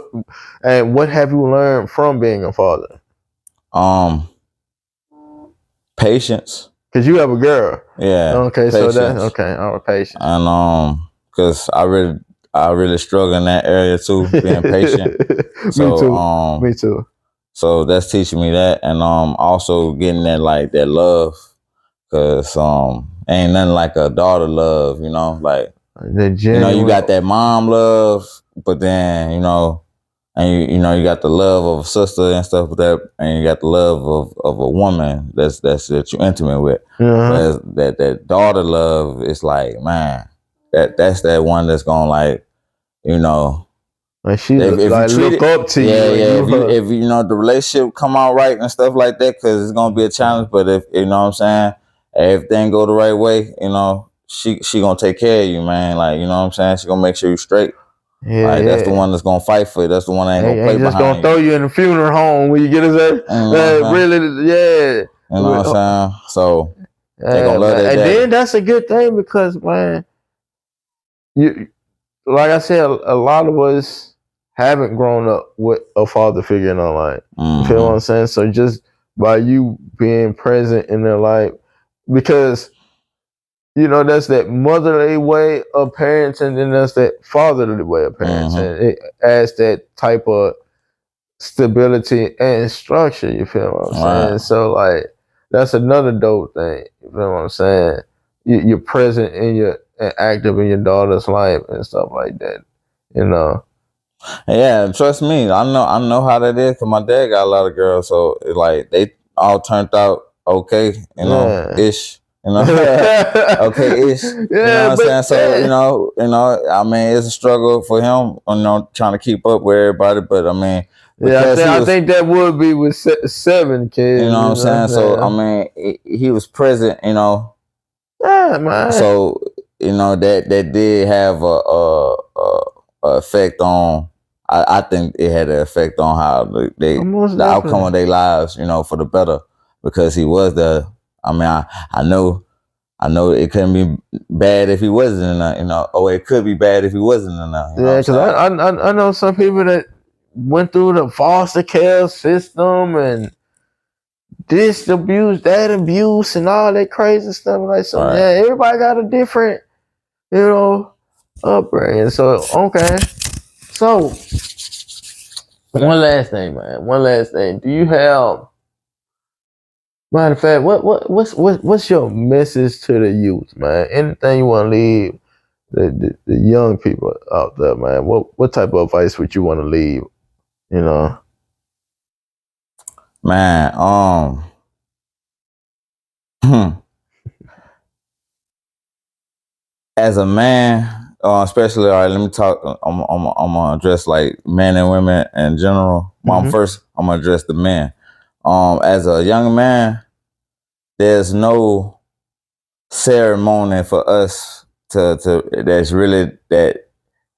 what have you learned from being a father? Patience. Cause you have a girl. Yeah. Okay. Patience. So that's okay. Our patience. And cause I really struggle in that area too, being patient. So, Me too. So that's teaching me that, and also getting that love, cause ain't nothing like a daughter love, you know, like you know, you got that mom love, but then you know, and you know, you got the love of a sister and stuff like that, and you got the love of a woman that you're intimate with. Whereas that daughter love is like, man, that's that one that's gonna, like, you know, like she if like you look up to you. Yeah. If you know the relationship come out right and stuff like that, because it's gonna be a challenge. But if you know what I'm saying, everything go the right way, you know, she gonna take care of you, man. Like, you know what I'm saying, she gonna make sure you straight. Yeah, like, that's the one that's gonna fight for you. That's the one that ain't gonna play just behind gonna throw you in the funeral home when you get his really, yeah. You know what I'm saying? So they gonna love that. And then that's a good thing because, man, you, like I said, a lot of us haven't grown up with a father figure in our life. You feel what I'm saying? So just by you being present in their life, because you know, that's that motherly way of parenting, and that's that fatherly way of parenting. It adds that type of stability and structure. You feel what I'm saying? So like, that's another dope thing. You feel what I'm saying? You're present and active in your daughter's life and stuff like that. You know. Yeah, trust me, I know how that is, because my dad got a lot of girls, so like they all turned out okay, you know, ish. You know, okay, ish. You know what I'm saying? So you know, I mean, it's a struggle for him, you know, trying to keep up with everybody. But I mean, I think that would be with 7 kids. You know what I'm saying? So I mean, he was present. You know. Yeah, man. So you know that did have a effect on. I think it had an effect on how the outcome of their lives, you know, for the better, because he was the. I mean, I know it couldn't be bad if he wasn't in there, you know, or it could be bad if he wasn't in there. Yeah, because I know some people that went through the foster care system and this abuse, that abuse, and all that crazy stuff. Like, so yeah, everybody got a different, you know, upbringing. So okay, so one last thing, man. One last thing. Do you have? Matter of fact, what's your message to the youth, man? Anything you want to leave the young people out there, man? What type of advice would you want to leave? You know, man. As a man, especially, all right, let me talk. I'm gonna address like men and women in general. Well, first, I'm gonna address the men. as a young man, there's no ceremony for us to that's really that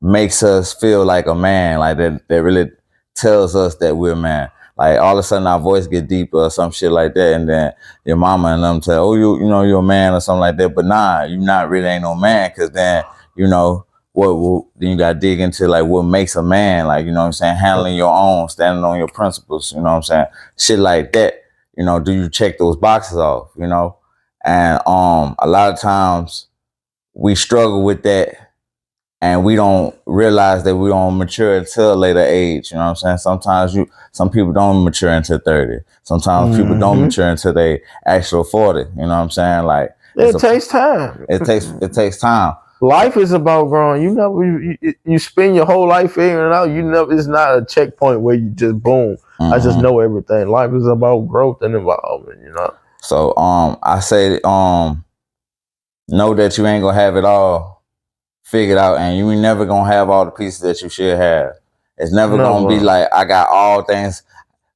makes us feel like a man, like that really tells us that we're a man. Like all of a sudden our voice get deeper or some shit like that, and then your mama and them tell, oh, you know you're a man or something like that. But nah, you not really ain't no man, because then you know what then you gotta dig into like what makes a man, like, you know what I'm saying, handling your own, standing on your principles, you know what I'm saying, shit like that. You know, do you check those boxes off, you know? And a lot of times we struggle with that, and we don't realize that we don't mature until a later age. You know what I'm saying? Sometimes some people don't mature until 30. Sometimes people don't mature until they actual 40. You know what I'm saying? Like it takes time. It takes time. Life is about growing. You spend your whole life figuring it out. It's not a checkpoint where you just boom. I just know everything. Life is about growth and involvement, you know. So I say know that you ain't gonna have it all figured out, and you ain't never gonna have all the pieces that you should have. It's never gonna be like, I got all things.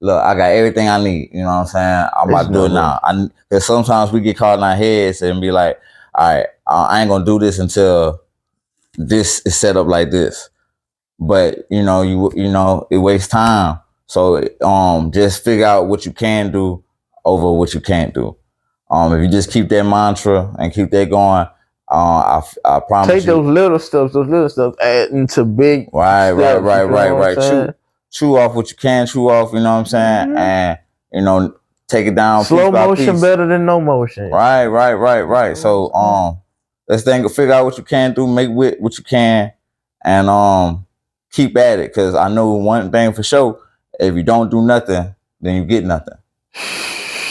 Look, I got everything I need. You know what I'm saying? I'm about to do it now. Because sometimes we get caught in our heads and be like, all right, I ain't gonna do this until this is set up like this. But you know, it wastes time. So just figure out what you can do over what you can't do. If you just keep that mantra and keep that going, I promise you. Take those little steps, add into big. Right. Chew off what you can chew off, you know what I'm saying? And, you know, take it down. Slow motion better than no motion. Right. So, let's figure out what you can do, make what you can, and keep at it. Because I know one thing for sure, if you don't do nothing, then you get nothing.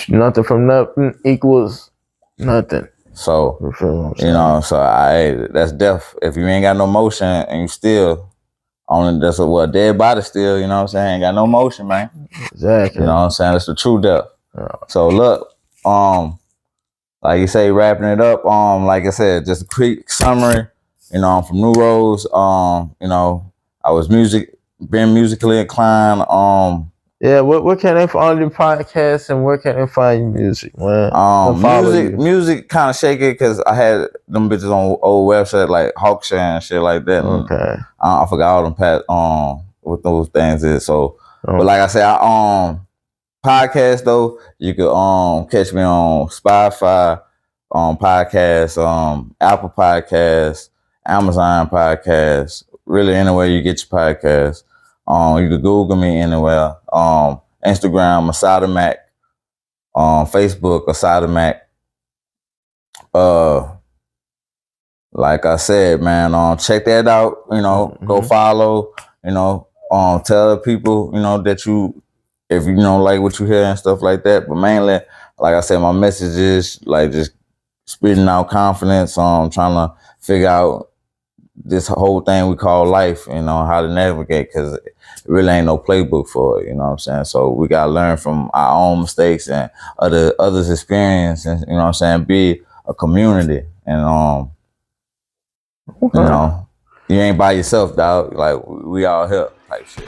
Nothing from nothing equals nothing. So, you know, that's death. If you ain't got no motion and you still that's a dead body still, you know what I'm saying, ain't got no motion, man. Exactly. You know what I'm saying? It's the true death. Yeah. So look, like you say, wrapping it up, like I said, just a quick summary, you know, I'm from New Rose. You know, I was been musically inclined. Yeah, where can they find your podcast, and where can they find your music, man? Music kind of shaky because I had them bitches on old website like Hawkshare and shit like that. Okay. I forgot all them what those things is. So, but like I said, podcast though, you could catch me on Spotify, podcast, Apple Podcasts, Amazon Podcasts, really anywhere you get your podcast. You could Google me anywhere. Instagram, Asada Mac. Facebook, Asada Mac. Like I said, man, check that out. You know, go follow. You know, tell people, you know, that if you don't like what you hear and stuff like that. But mainly, like I said, my message is like just spitting out confidence. Trying to figure out this whole thing we call life, you know, how to navigate, because it really ain't no playbook for it, you know what I'm saying? So we got to learn from our own mistakes and others' experience, and, you know what I'm saying, be a community. And, you know, you ain't by yourself, dog. Like, we all help type shit.